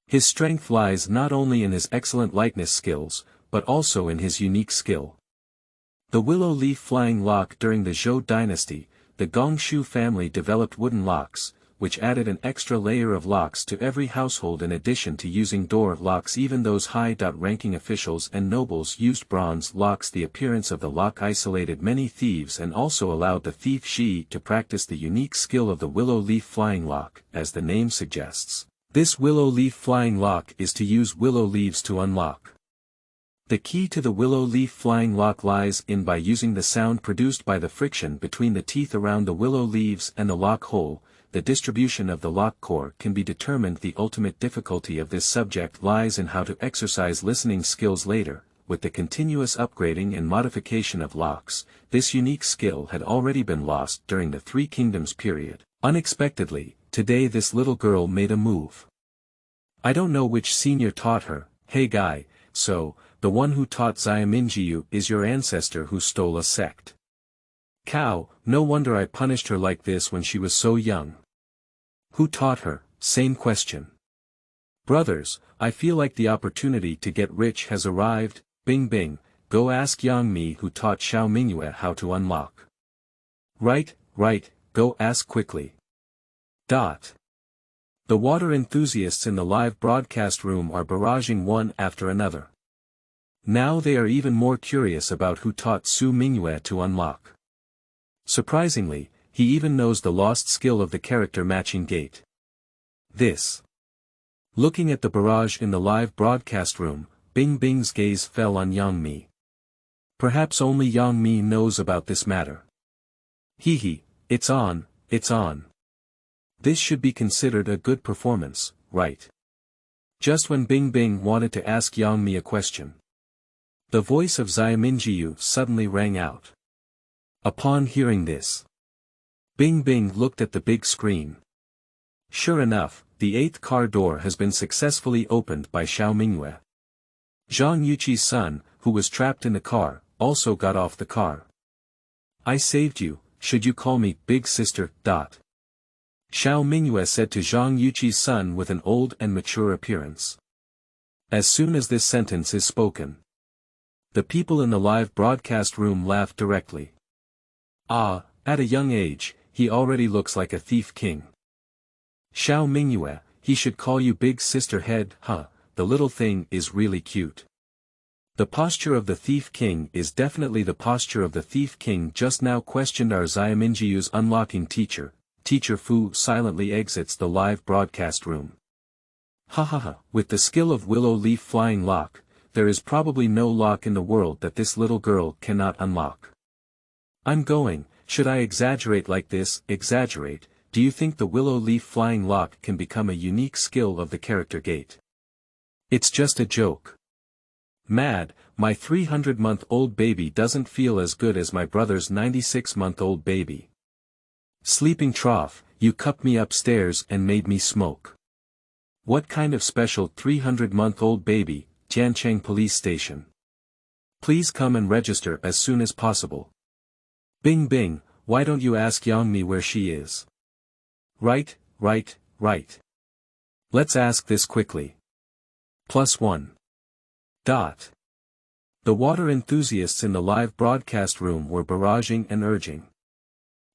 His strength lies not only in his excellent lightness skills, but also in his unique skill. The willow leaf flying lock. During the Zhou dynasty, the Gongshu family developed wooden locks, which added an extra layer of locks to every household in addition to using door locks. Even those high-ranking officials and nobles used bronze locks. The appearance of the lock isolated many thieves and also allowed the thief Shi to practice the unique skill of the willow leaf flying lock, as the name suggests. This willow leaf flying lock is to use willow leaves to unlock. The key to the willow leaf flying lock lies in by using the sound produced by the friction between the teeth around the willow leaves and the lock hole. The distribution of the lock core can be determined. The ultimate difficulty of this subject lies in how to exercise listening skills later. With the continuous upgrading and modification of locks, this unique skill had already been lost during the Three Kingdoms period. Unexpectedly, today this little girl made a move. I don't know which senior taught her. Hey guy, so, the one who taught Su Mingyue is your ancestor who stole a sect. Cow, no wonder I punished her like this when she was so young. Who taught her? Same question. Brothers, I feel like the opportunity to get rich has arrived. Bing bing, go ask Yang Mi who taught Su Mingyue how to unlock. Right, go ask quickly. The water enthusiasts in the live broadcast room are barraging one after another. Now they are even more curious about who taught Su Mingyue to unlock. Surprisingly, he even knows the lost skill of the character matching gate. Looking at the barrage in the live broadcast room, Bing Bing's gaze fell on Yang Mi. Perhaps only Yang Mi knows about this matter. It's on. This should be considered a good performance, right? Just when Bing Bing wanted to ask Yang Mi a question, the voice of Su Mingyue suddenly rang out. Upon hearing this, Bing Bing looked at the big screen. Sure enough, the 8th car door has been successfully opened by Su Mingyue. Zhang Yuqi's son, who was trapped in the car, also got off the car. I saved you, should you call me big sister? Su Mingyue said to Zhang Yuqi's son with an old and mature appearance. As soon as this sentence is spoken, the people in the live broadcast room laughed directly. At a young age, he already looks like a thief king. Su Mingyue, he should call you big sister head, the little thing is really cute. The posture of the thief king is definitely the posture of the thief king just now. Questioned our Su Mingyue's unlocking teacher. Teacher Fu silently exits the live broadcast room. With the skill of willow leaf flying lock, there is probably no lock in the world that this little girl cannot unlock. Should I exaggerate like this? Exaggerate? Do you think the willow leaf flying lock can become a unique skill of the character gate? It's just a joke. Mad, my 300-month-old baby doesn't feel as good as my brother's 96-month-old baby. Sleeping trough, you cupped me upstairs and made me smoke. What kind of special 300-month-old baby? Jiancheng Police Station. Please come and register as soon as possible. Bing Bing, why don't you ask Yang Mi where she is? Right. Let's ask this quickly. +1. The water enthusiasts in the live broadcast room were barraging and urging.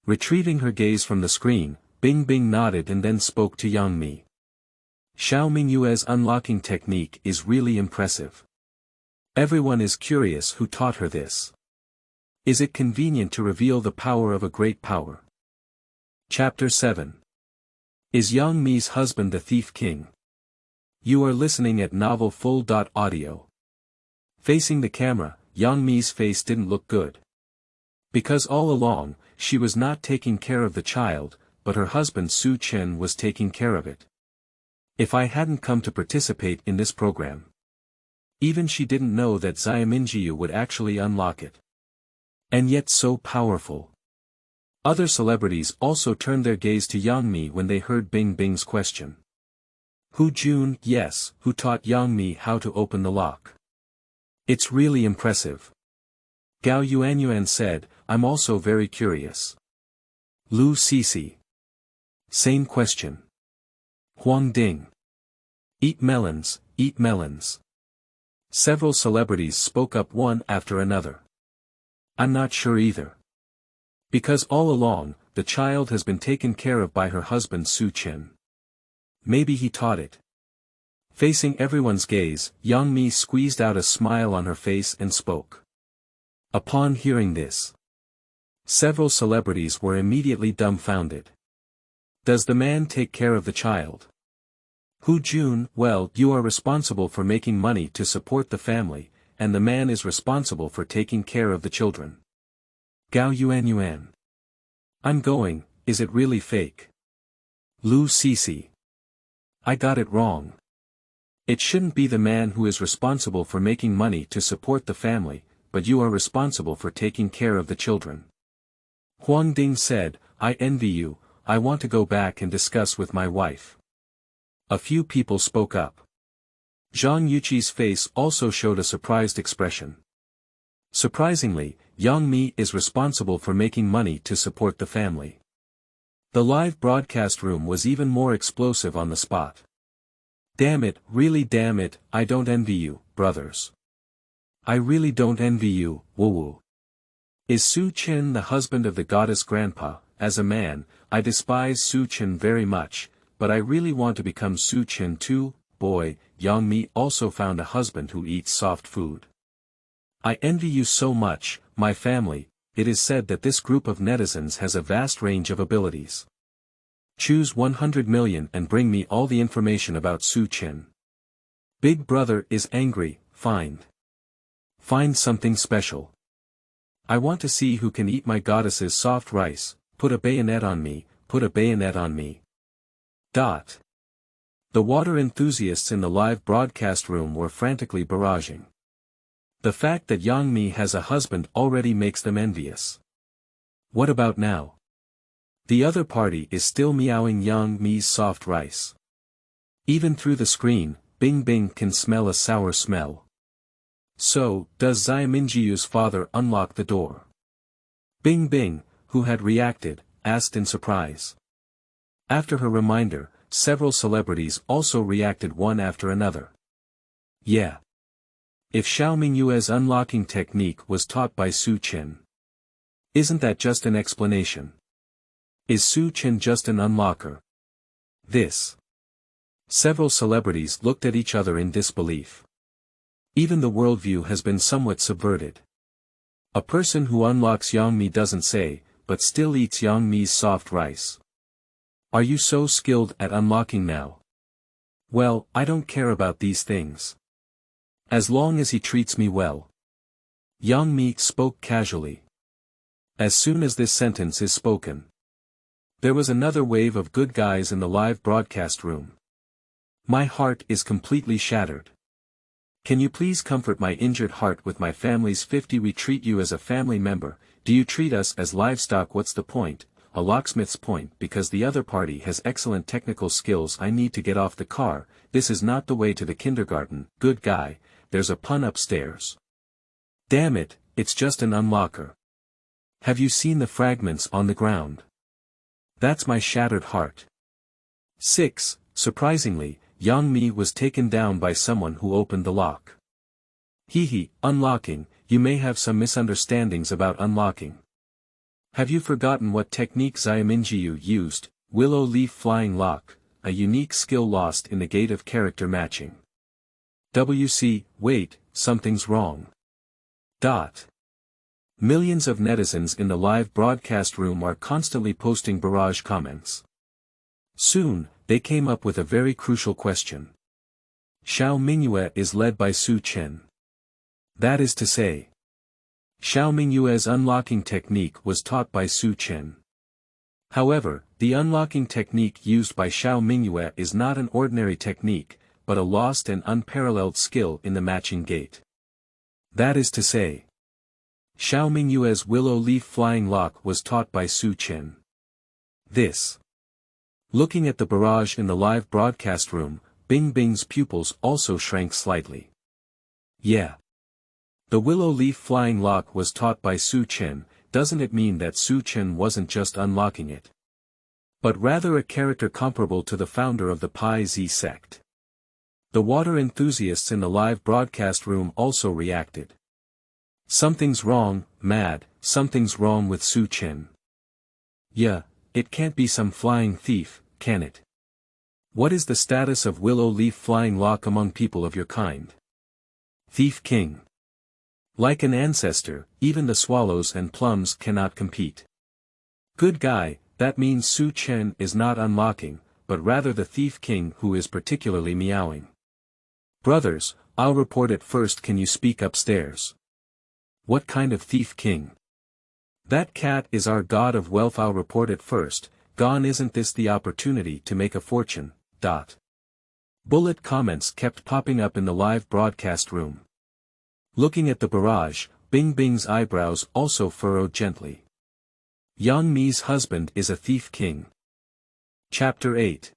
Retrieving her gaze from the screen, Bing Bing nodded and then spoke to Yang Mi. Su Mingyue's unlocking technique is really impressive. Everyone is curious who taught her this. Is it convenient to reveal the power of a great power? Chapter 7. Is Yang Mi's husband the thief king? You are listening at novel full.audio. Facing the camera, Yang Mi's face didn't look good. Because all along, she was not taking care of the child, but her husband Su Chen was taking care of it. If I hadn't come to participate in this program. Even she didn't know that Su Mingyue would actually unlock it. And yet so powerful. Other celebrities also turned their gaze to Yang Mi when they heard Bing Bing's question. Hu Jun, yes, who taught Yang Mi how to open the lock. It's really impressive. Gao Yuanyuan said, I'm also very curious. Lu Sisi. Same question. Huang Ding. Eat melons, eat melons. Several celebrities spoke up one after another. I'm not sure either. Because all along, the child has been taken care of by her husband Su Chen. Maybe he taught it. Facing everyone's gaze, Yang Mi squeezed out a smile on her face and spoke. Upon hearing this, several celebrities were immediately dumbfounded. Does the man take care of the child? Hu Jun, well, you are responsible for making money to support the family, and the man is responsible for taking care of the children. Gao Yuan. I'm going, is it really fake? Lu Cece. I got it wrong. It shouldn't be the man who is responsible for making money to support the family, but you are responsible for taking care of the children. Huang Ding said, I envy you, I want to go back and discuss with my wife. A few people spoke up. Zhang Yuqi's face also showed a surprised expression. Surprisingly, Yang Mi is responsible for making money to support the family. The live broadcast room was even more explosive on the spot. Damn it, really damn it, I don't envy you, brothers. I really don't envy you, woo-woo. Is Su Chen the husband of the goddess grandpa? As a man, I despise Su Chen very much, but I really want to become Su Chen too. Boy, Yang Mi also found a husband who eats soft food. I envy you so much, my family. It is said that this group of netizens has a vast range of abilities. Choose 100 million and bring me all the information about Su Chen. Big brother is angry, find something special. I want to see who can eat my goddess's soft rice, put a bayonet on me, put a bayonet on me. The water enthusiasts in the live broadcast room were frantically barraging. The fact that Yang Mi has a husband already makes them envious. What about now? The other party is still meowing Yang Mi's soft rice. Even through the screen, Bing Bing can smell a sour smell. So, does Su Mingyue's father unlock the door? Bing Bing, who had reacted, asked in surprise. After her reminder, several celebrities also reacted one after another. Yeah. If Su Mingyue's unlocking technique was taught by Su Chen. Isn't that just an explanation? Is Su Chen just an unlocker? Several celebrities looked at each other in disbelief. Even the worldview has been somewhat subverted. A person who unlocks Yang Mi doesn't say, but still eats Yang Mi's soft rice. Are you so skilled at unlocking now? Well, I don't care about these things. As long as he treats me well. Yang Mi spoke casually. As soon as this sentence is spoken, there was another wave of good guys in the live broadcast room. My heart is completely shattered. Can you please comfort my injured heart with my family's 50? We treat you as a family member. Do you treat us as livestock? What's the point? A locksmith's point. Because the other party has excellent technical skills. I need to get off the car. This is not the way to the kindergarten. Good guy, there's a pun upstairs. Damn it, it's just an unlocker. Have you seen the fragments on the ground? That's my shattered heart. 6. Surprisingly, Yang Mi was taken down by someone who opened the lock. Unlocking, you may have some misunderstandings about unlocking. Have you forgotten what technique Su Mingyue used? Willow leaf flying lock, a unique skill lost in the gate of character matching. Wait, something's wrong. Millions of netizens in the live broadcast room are constantly posting barrage comments. Soon, they came up with a very crucial question. Su Mingyue is led by Su Chen. That is to say, Su Mingyue's unlocking technique was taught by Su Chen. However, the unlocking technique used by Su Mingyue is not an ordinary technique, but a lost and unparalleled skill in the matching gate. That is to say, Su Mingyue's willow leaf flying lock was taught by Su Chen. Looking at the barrage in the live broadcast room, Bing Bing's pupils also shrank slightly. Yeah. The willow leaf flying lock was taught by Su Chen. Doesn't it mean that Su Chen wasn't just unlocking it, but rather a character comparable to the founder of the Pi Z sect? The water enthusiasts in the live broadcast room also reacted. Something's wrong, mad, something's wrong with Su Chen. Yeah, it can't be some flying thief, can it? What is the status of Willow leaf flying lock among people of your kind? Thief King. Like an ancestor, even the swallows and plums cannot compete. Good guy, that means Su Chen is not unlocking, but rather the Thief King who is particularly meowing. Brothers, I'll report it first. Can you speak upstairs? What kind of Thief King? That cat is our god of wealth. I'll report it first. Gone. Isn't this the opportunity to make a fortune? Bullet comments kept popping up in the live broadcast room. Looking at the barrage, Bing Bing's eyebrows also furrowed gently. Yang Mi's husband is a Thief King. Chapter 8.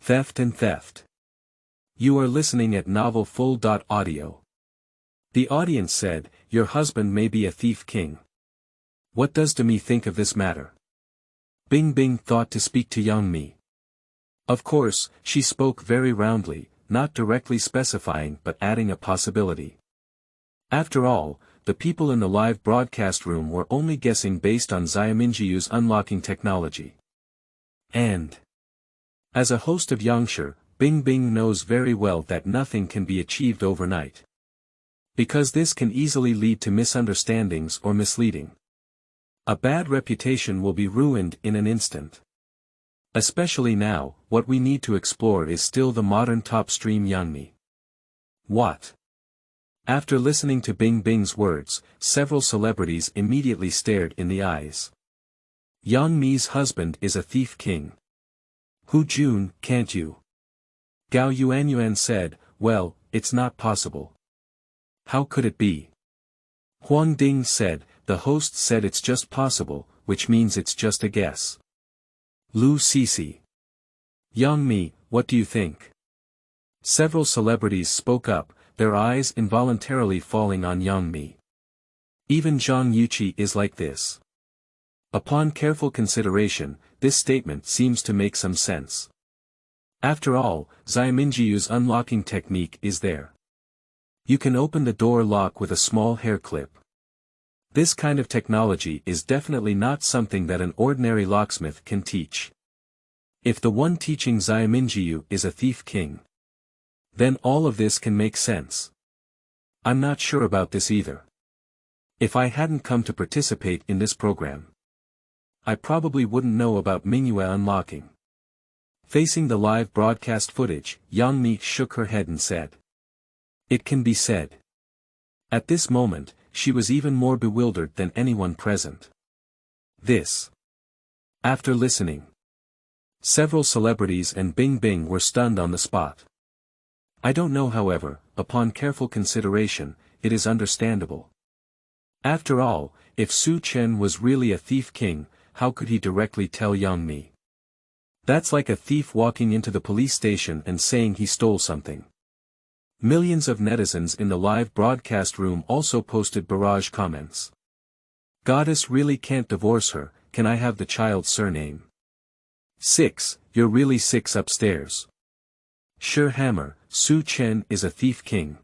Theft and Theft. You are listening at novel full.audio. The audience said, your husband may be a Thief King. What does me think of this matter? Bing Bing thought to speak to Yang Mi. Of course, she spoke very roundly, not directly specifying but adding a possibility. After all, the people in the live broadcast room were only guessing based on Su Mingyue's unlocking technology. And as a host of Yangshi, Bing Bing knows very well that nothing can be achieved overnight. Because this can easily lead to misunderstandings or misleading. A bad reputation will be ruined in an instant. Especially now, what we need to explore is still the modern top stream Yang Mi. What? After listening to Bing Bing's words, several celebrities immediately stared in the eyes. Yang Mi's husband is a Thief King. Hu Jun, can't you? Gao Yuanyuan said, well, it's not possible. How could it be? Huang Ding said, the host said it's just possible, which means it's just a guess. Lu Cece. Yang Mi, what do you think? Several celebrities spoke up, their eyes involuntarily falling on Yang Mi. Even Zhang Yuqi is like this. Upon careful consideration, this statement seems to make some sense. After all, Su Mingyue's unlocking technique is there. You can open the door lock with a small hair clip. This kind of technology is definitely not something that an ordinary locksmith can teach. If the one teaching Su Mingyue is a Thief King, then all of this can make sense. I'm not sure about this either. If I hadn't come to participate in this program, I probably wouldn't know about Mingyue unlocking. Facing the live broadcast footage, Yang Mi shook her head and said. It can be said. At this moment, she was even more bewildered than anyone present. This. After listening, several celebrities and Bing Bing were stunned on the spot. I don't know, however, upon careful consideration, it is understandable. After all, if Su Chen was really a Thief King, how could he directly tell Yang Mi? That's like a thief walking into the police station and saying he stole something. Millions of netizens in the live broadcast room also posted barrage comments. Goddess really can't divorce her, can I have the child's surname? 6, you're really 6 upstairs. Sure hammer, Su Chen is a Thief King.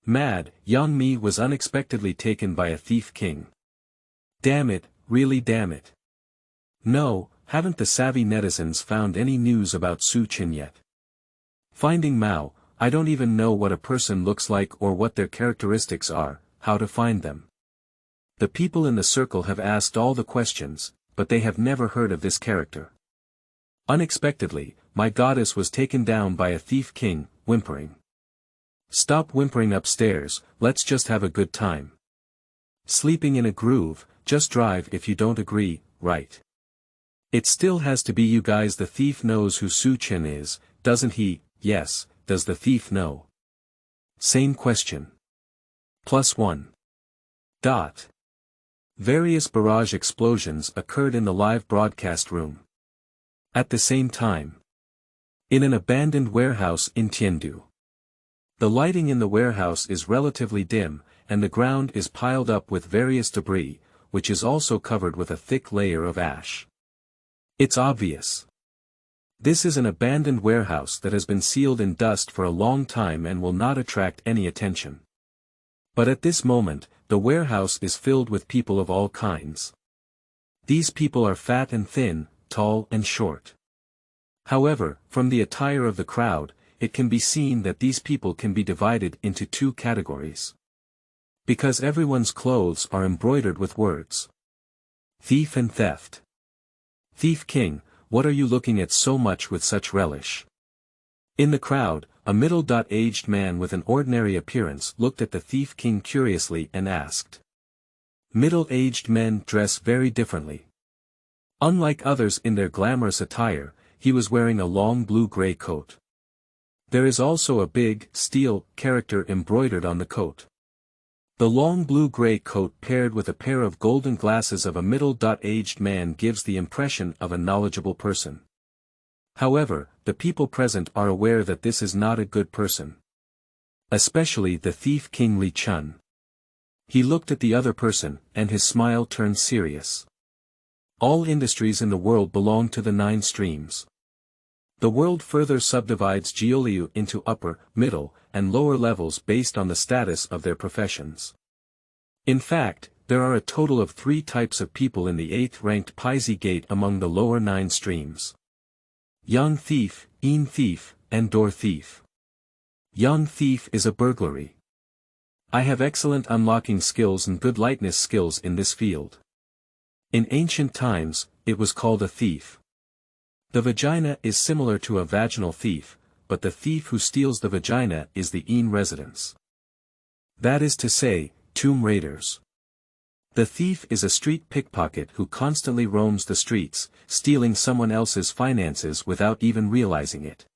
Mad, Yang Mi was unexpectedly taken by a Thief King. Damn it, really damn it. No, haven't the savvy netizens found any news about Su Chen yet? Finding Mao, I don't even know what a person looks like or what their characteristics are, how to find them. The people in the circle have asked all the questions, but they have never heard of this character. Unexpectedly, my goddess was taken down by a Thief King, whimpering. Stop whimpering upstairs, let's just have a good time. Sleeping in a groove, just drive if you don't agree, right? It still has to be you guys. The thief knows who Su Chen is, doesn't he? Yes, does the thief know? Same question. +1. Various barrage explosions occurred in the live broadcast room. At the same time. In an abandoned warehouse in Tiandu. The lighting in the warehouse is relatively dim, and the ground is piled up with various debris, which is also covered with a thick layer of ash. It's obvious. This is an abandoned warehouse that has been sealed in dust for a long time and will not attract any attention. But at this moment, the warehouse is filled with people of all kinds. These people are fat and thin, tall and short. However, from the attire of the crowd, it can be seen that these people can be divided into two categories. Because everyone's clothes are embroidered with words. Thief and theft. Thief King, what are you looking at so much with such relish? In the crowd, a middle-aged man with an ordinary appearance looked at the Thief King curiously and asked. Middle-aged men dress very differently. Unlike others in their glamorous attire, he was wearing a long blue-gray coat. There is also a big, steel, character embroidered on the coat. The long blue-gray coat paired with a pair of golden glasses of a middle-aged man gives the impression of a knowledgeable person. However, the people present are aware that this is not a good person. Especially the Thief King Li Chun. He looked at the other person, and his smile turned serious. All industries in the world belong to the 9 streams. The world further subdivides Jiuliu into upper, middle, and lower levels based on the status of their professions. In fact, there are a total of 3 types of people in the 8th-ranked Paizi Gate among the lower 9 streams. Young thief, Yin thief, and door thief. Young thief is a burglary. I have excellent unlocking skills and good lightness skills in this field. In ancient times, it was called a thief. The vagina is similar to a vaginal thief, but the thief who steals the vagina is the Yin residents. That is to say, tomb raiders. The thief is a street pickpocket who constantly roams the streets, stealing someone else's finances without even realizing it.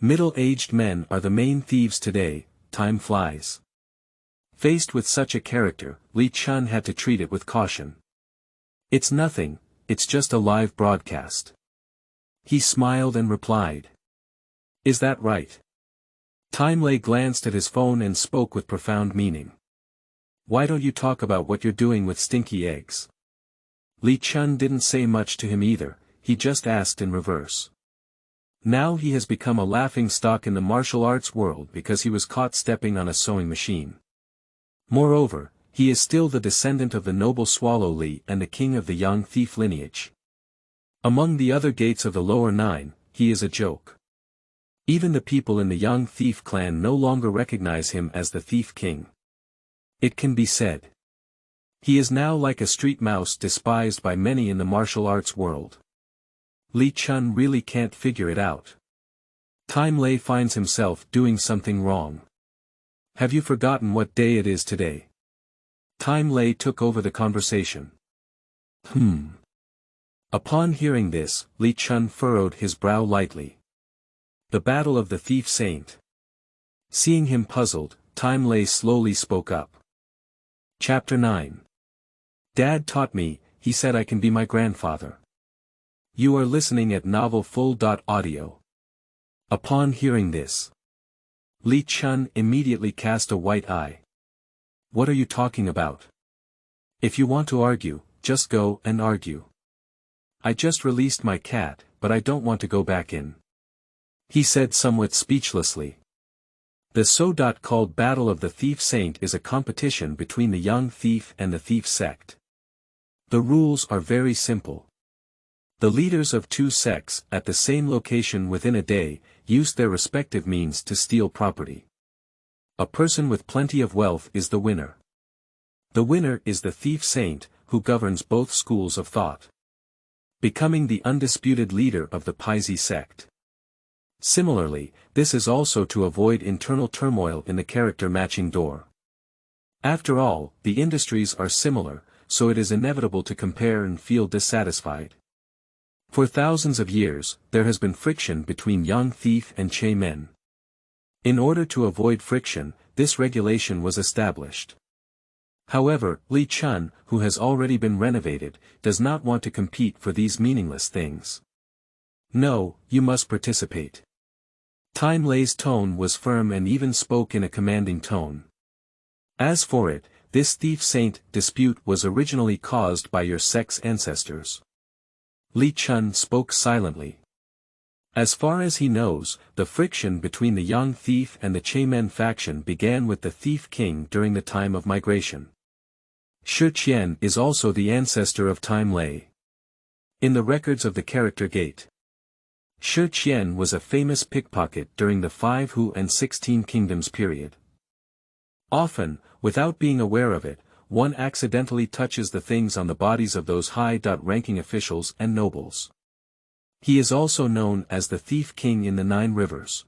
Middle-aged men are the main thieves today. Time flies. Faced with such a character, Li Chun had to treat it with caution. It's nothing, it's just a live broadcast. He smiled and replied. Is that right? Time Lei glanced at his phone and spoke with profound meaning. Why don't you talk about what you're doing with stinky eggs? Li Chun didn't say much to him either, he just asked in reverse. Now he has become a laughing stock in the martial arts world because he was caught stepping on a sewing machine. Moreover, he is still the descendant of the noble Swallow Li and the king of the Yang thief lineage. Among the other gates of the lower 9, he is a joke. Even the people in the Yang thief clan no longer recognize him as the Thief King. It can be said. He is now like a street mouse despised by many in the martial arts world. Li Chun really can't figure it out. Time Lei finds himself doing something wrong. Have you forgotten what day it is today? Time Lei took over the conversation. Upon hearing this, Li Chun furrowed his brow lightly. The Battle of the Thief Saint. Seeing him puzzled, Time Lei slowly spoke up. Chapter 9. Dad taught me, he said I can be my grandfather. You are listening at novel full.audio. Upon hearing this, Li Chun immediately cast a white eye. What are you talking about? If you want to argue, just go and argue. I just released my cat, but I don't want to go back in. He said somewhat speechlessly. The so-called Battle of the Thief Saint is a competition between the young thief and the thief sect. The rules are very simple. The leaders of 2 sects, at the same location within a day, use their respective means to steal property. A person with plenty of wealth is the winner. The winner is the Thief Saint, who governs both schools of thought, becoming the undisputed leader of the Paizi sect. Similarly, this is also to avoid internal turmoil in the character-matching door. After all, the industries are similar, so it is inevitable to compare and feel dissatisfied. For thousands of years, there has been friction between young thief and Che men. In order to avoid friction, this regulation was established. However, Li Chun, who has already been renovated, does not want to compete for these meaningless things. No, you must participate. Time Lei's tone was firm and even spoke in a commanding tone. As for it, this thief saint dispute was originally caused by your sect's ancestors. Li Chun spoke silently. As far as he knows, the friction between the young thief and the Che men faction began with the Thief King during the time of migration. Su Chen is also the ancestor of Time Lei. In the records of the character Gate, Su Chen was a famous pickpocket during the 5 Hu and 16 Kingdoms period. Often, without being aware of it, one accidentally touches the things on the bodies of those high-ranking officials and nobles. He is also known as the Thief King in the 9 Rivers.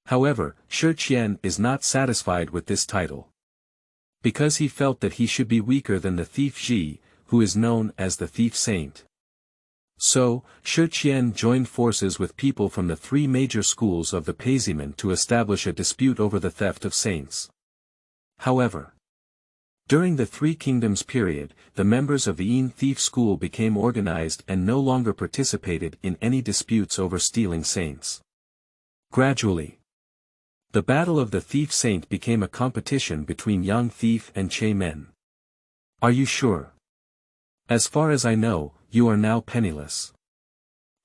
However, Su Chen is not satisfied with this title, because he felt that he should be weaker than the Thief Ji, who is known as the Thief Saint. So, Su Chen joined forces with people from the 3 major schools of the Peizimen to establish a dispute over the theft of saints. However, during the 3 Kingdoms period, the members of the Yin Thief School became organized and no longer participated in any disputes over stealing saints. Gradually, the Battle of the Thief Saint became a competition between Yang Thief and Che Men. Are you sure? As far as I know, you are now penniless.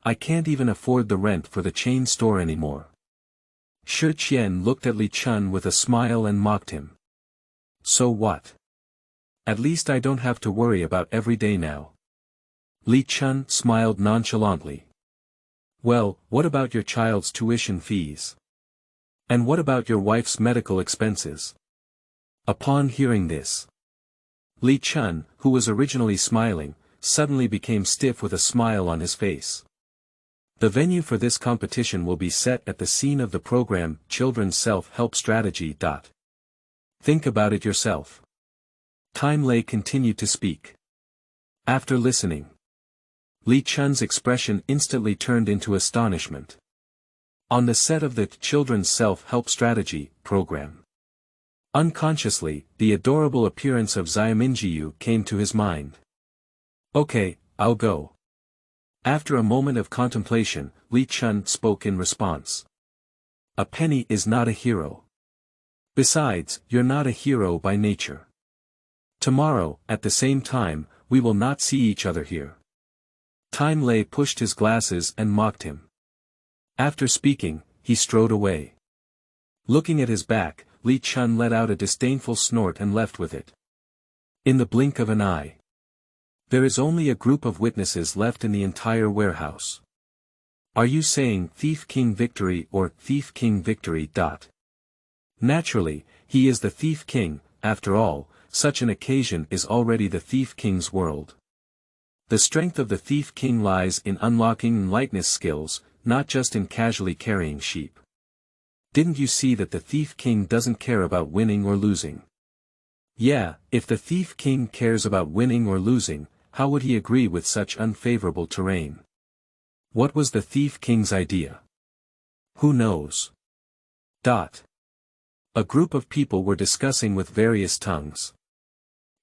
I can't even afford the rent for the chain store anymore. Su Chen looked at Li Chun with a smile and mocked him. So what? At least I don't have to worry about every day now. Li Chun smiled nonchalantly. Well, what about your child's tuition fees? And what about your wife's medical expenses? Upon hearing this, Li Chun, who was originally smiling, suddenly became stiff with a smile on his face. The venue for this competition will be set at the scene of the program Children's Self-Help Strategy. Think about it yourself. Time Lei continued to speak. After listening, Li Chun's expression instantly turned into astonishment. On the set of the Children's Self-Help Strategy program, unconsciously, the adorable appearance of Su Mingyue came to his mind. Okay, I'll go. After a moment of contemplation, Li Chun spoke in response. A penny is not a hero. Besides, you're not a hero by nature. Tomorrow, at the same time, we will not see each other here. Time Lei pushed his glasses and mocked him. After speaking, he strode away. Looking at his back, Li Chun let out a disdainful snort and left with it. In the blink of an eye, there is only a group of witnesses left in the entire warehouse. Are you saying Thief King Victory or Thief King Victory? Naturally, he is the Thief King. After all, such an occasion is already the Thief King's world. The strength of the Thief King lies in unlocking lightness skills, not just in casually carrying sheep. Didn't you see that the Thief King doesn't care about winning or losing? Yeah, if the Thief King cares about winning or losing, how would he agree with such unfavorable terrain? What was the Thief King's idea? Who knows? A group of people were discussing with various tongues.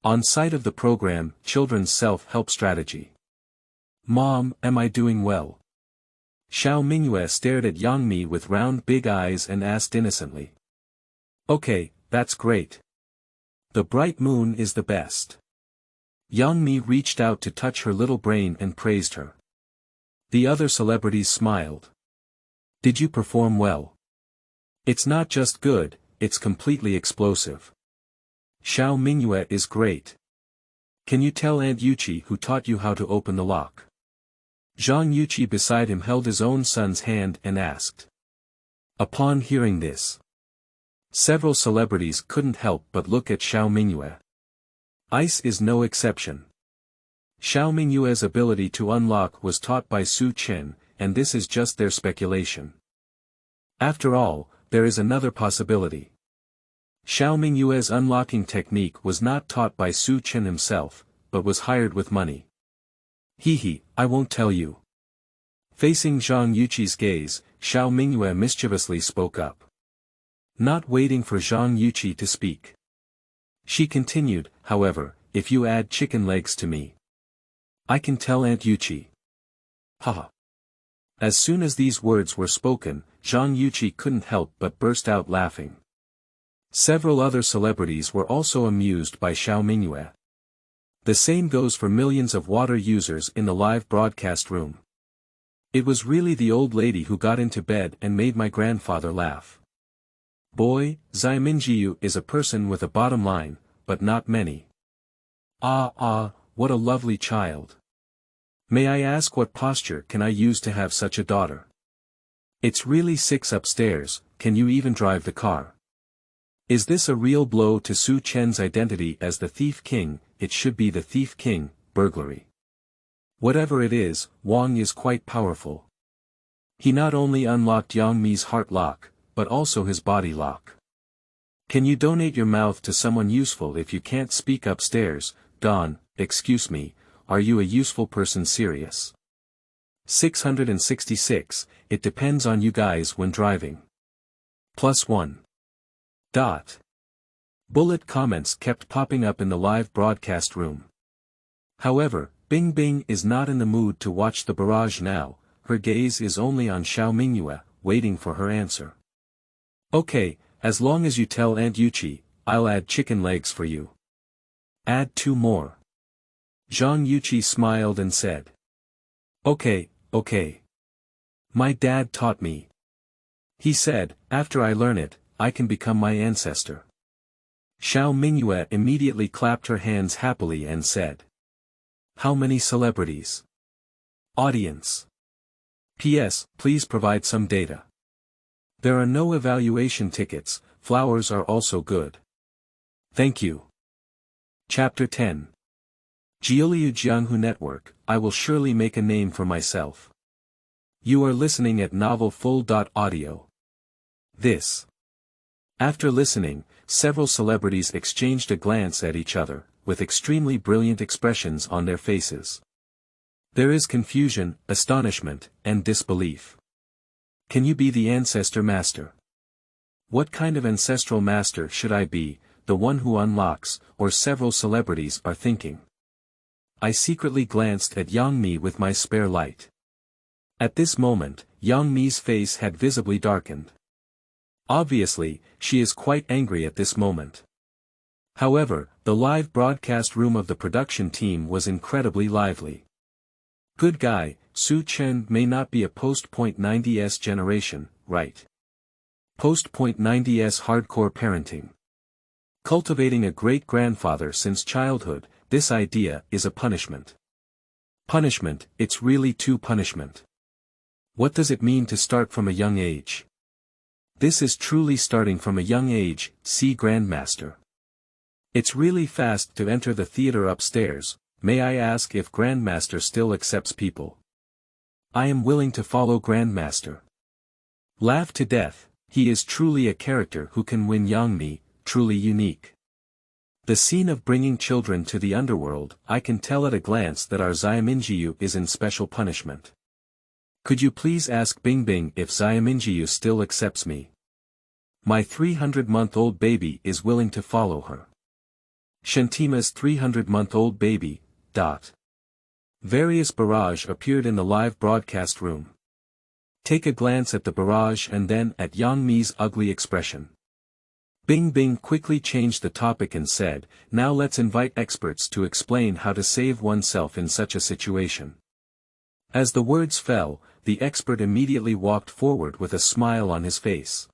On site of the program, Children's Self-Help Strategy. Mom, am I doing well? Su Mingyue stared at Yang Mi with round big eyes and asked innocently. Okay, that's great. The bright moon is the best. Yang Mi reached out to touch her little brain and praised her. The other celebrities smiled. Did you perform well? It's not just good, it's completely explosive. Su Mingyue is great. Can you tell Aunt Yuqi who taught you how to open the lock? Zhang Yuqi beside him held his own son's hand and asked. Upon hearing this, several celebrities couldn't help but look at Su Mingyue. Ice is no exception. Su Mingyue's ability to unlock was taught by Su Chen, and this is just their speculation. After all, there is another possibility. Su Mingyue's unlocking technique was not taught by Su Chen himself, but was hired with money. I won't tell you. Facing Zhang Yuqi's gaze, Su Mingyue mischievously spoke up. Not waiting for Zhang Yuqi to speak, she continued, however, if you add chicken legs to me, I can tell Aunt Yuqi. Haha. As soon as these words were spoken, Zhang Yuqi couldn't help but burst out laughing. Several other celebrities were also amused by Su Mingyue. The same goes for millions of water users in the live broadcast room. It was really the old lady who got into bed and made my grandfather laugh. Boy, Su Mingyue is a person with a bottom line, but not many. What a lovely child. May I ask what posture can I use to have such a daughter? It's really 6 upstairs, can you even drive the car? Is this a real blow to Su Chen's identity as the Thief King? It should be the Thief King, burglary. Whatever it is, Wang is quite powerful. He not only unlocked Yang Mi's heart lock, but also his body lock. Can you donate your mouth to someone useful if you can't speak upstairs? Don, excuse me, are you a useful person? Serious? 666, it depends on you guys when driving. +1. Bullet comments kept popping up in the live broadcast room. However, Bing Bing is not in the mood to watch the barrage now, her gaze is only on Su Mingyue, waiting for her answer. Okay, as long as you tell Aunt Yuchi, I'll add chicken legs for you. Add 2 more. Zhang Yuchi smiled and said. Okay. My dad taught me. He said, after I learn it, I can become my ancestor. Su Mingyue immediately clapped her hands happily and said. How many celebrities? Audience. P.S. Please provide some data. There are no evaluation tickets, flowers are also good. Thank you. Chapter 10. Jiuliu Jianghu Network, I will surely make a name for myself. You are listening at novel full.audio. This. After listening, several celebrities exchanged a glance at each other, with extremely brilliant expressions on their faces. There is confusion, astonishment, and disbelief. Can you be the ancestor master? What kind of ancestral master should I be, the one who unlocks, or several celebrities are thinking? I secretly glanced at Yang Mi with my spare light. At this moment, Yang Mi's face had visibly darkened. Obviously, she is quite angry at this moment. However, the live broadcast room of the production team was incredibly lively. Good guy, Su Chen may not be a post-.90s generation, right? Post.90s hardcore parenting. Cultivating a great-grandfather since childhood, this idea is a punishment. Punishment, it's really too punishment. What does it mean to start from a young age? This is truly starting from a young age, see Grandmaster. It's really fast to enter the theater upstairs, may I ask if Grandmaster still accepts people? I am willing to follow Grandmaster. Laugh to death, he is truly a character who can win Yang Mi, truly unique. The scene of bringing children to the underworld, I can tell at a glance that our Mingyue is in special punishment. Could you please ask Bing Bing if Mingyue still accepts me? My 300-month-old baby is willing to follow her. Shantima's 300-month-old baby. Various barrage appeared in the live broadcast room. Take a glance at the barrage and then at Yang Mi's ugly expression. Bing Bing quickly changed the topic and said, now let's invite experts to explain how to save oneself in such a situation. As the words fell, the expert immediately walked forward with a smile on his face.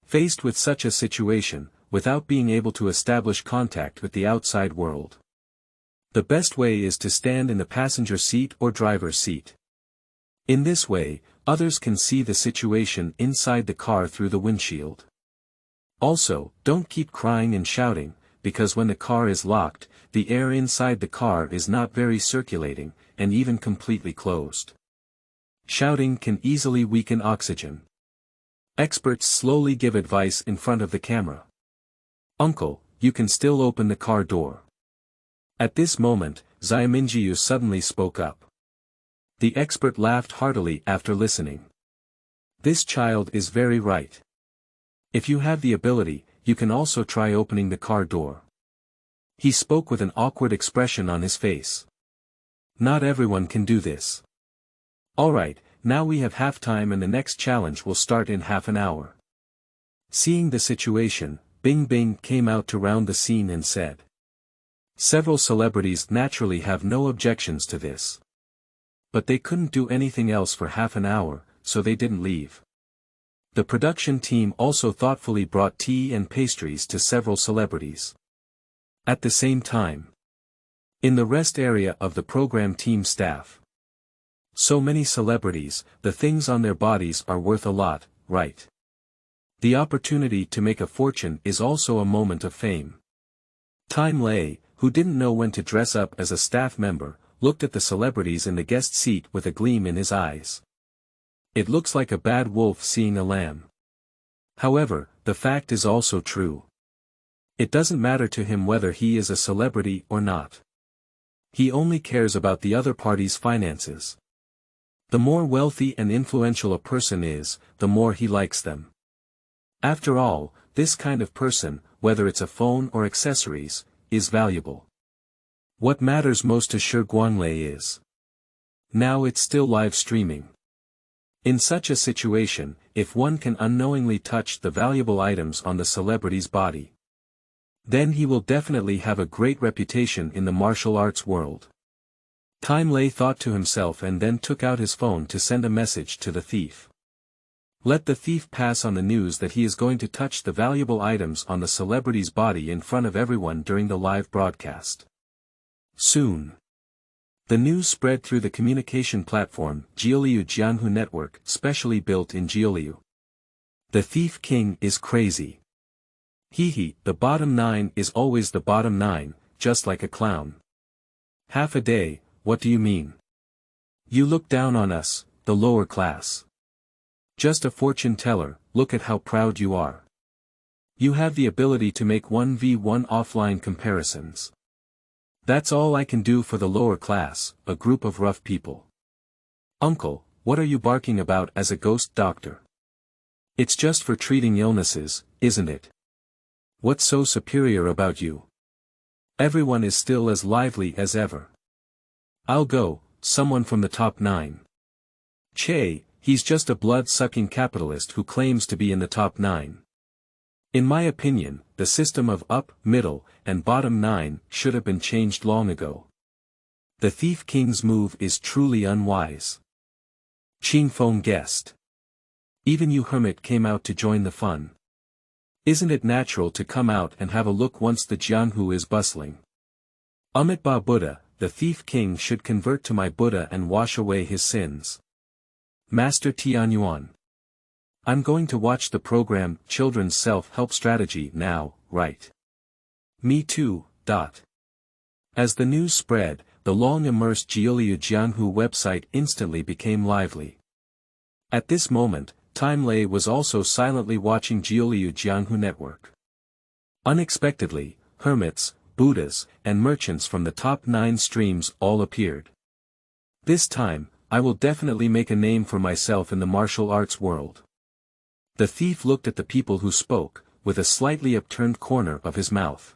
Faced with such a situation, without being able to establish contact with the outside world, the best way is to stand in the passenger seat or driver's seat. In this way, others can see the situation inside the car through the windshield. Also, don't keep crying and shouting, because when the car is locked, the air inside the car is not very circulating, and even completely closed. Shouting can easily weaken oxygen. Experts slowly give advice in front of the camera. Uncle, you can still open the car door. At this moment, Mingyue suddenly spoke up. The expert laughed heartily after listening. This child is very right. If you have the ability, you can also try opening the car door. He spoke with an awkward expression on his face. Not everyone can do this. Alright, now we have half time and the next challenge will start in half an hour. Seeing the situation, Bing Bing came out to round the scene and said. Several celebrities naturally have no objections to this. But they couldn't do anything else for half an hour, so they didn't leave. The production team also thoughtfully brought tea and pastries to several celebrities. At the same time, In the rest area of the program team staff. So many celebrities, the things on their bodies are worth a lot, right? The opportunity to make a fortune is also a moment of fame. Time Lei, who didn't know when to dress up as a staff member, looked at the celebrities in the guest seat with a gleam in his eyes. It looks like a bad wolf seeing a lamb. However, the fact is also true. It doesn't matter to him whether he is a celebrity or not. He only cares about the other party's finances. The more wealthy and influential a person is, the more he likes them. After all, this kind of person, whether it's a phone or accessories, is valuable. What matters most to Shi Guanglei is. Now it's still live streaming. In such a situation, if one can unknowingly touch the valuable items on the celebrity's body, then he will definitely have a great reputation in the martial arts world. Time Lei thought to himself and then took out his phone to send a message to the thief. Let the thief pass on the news that he is going to touch the valuable items on the celebrity's body in front of everyone during the live broadcast. Soon. The news spread through the communication platform Jiuliu Jianghu Network, specially built in Jiuliu. The thief king is crazy. The bottom 9 is always the bottom 9, just like a clown. Half a day, what do you mean? You look down on us, the lower class. Just a fortune teller, look at how proud you are. You have the ability to make 1v1 offline comparisons. That's all I can do for the lower class, a group of rough people. Uncle, what are you barking about as a ghost doctor? It's just for treating illnesses, isn't it? What's so superior about you? Everyone is still as lively as ever. I'll go, someone from the top 9. Che, he's just a blood-sucking capitalist who claims to be in the top 9. In my opinion, the system of up, middle, and bottom 9 should have been changed long ago. The thief king's move is truly unwise. Qing Feng guessed. Even you hermit came out to join the fun. Isn't it natural to come out and have a look once the Jianghu is bustling? Amitabha Buddha, the thief king should convert to my Buddha and wash away his sins. Master Tianyuan. I'm going to watch the program Children's Self-Help Strategy now, right? Me too. As the news spread, the long-immersed Jiuliu Jianghu website instantly became lively. At this moment, Time Lei was also silently watching Jiuliu Jianghu Network. Unexpectedly, hermits, Buddhas, and merchants from the top 9 streams all appeared. This time, I will definitely make a name for myself in the martial arts world. The thief looked at the people who spoke, with a slightly upturned corner of his mouth.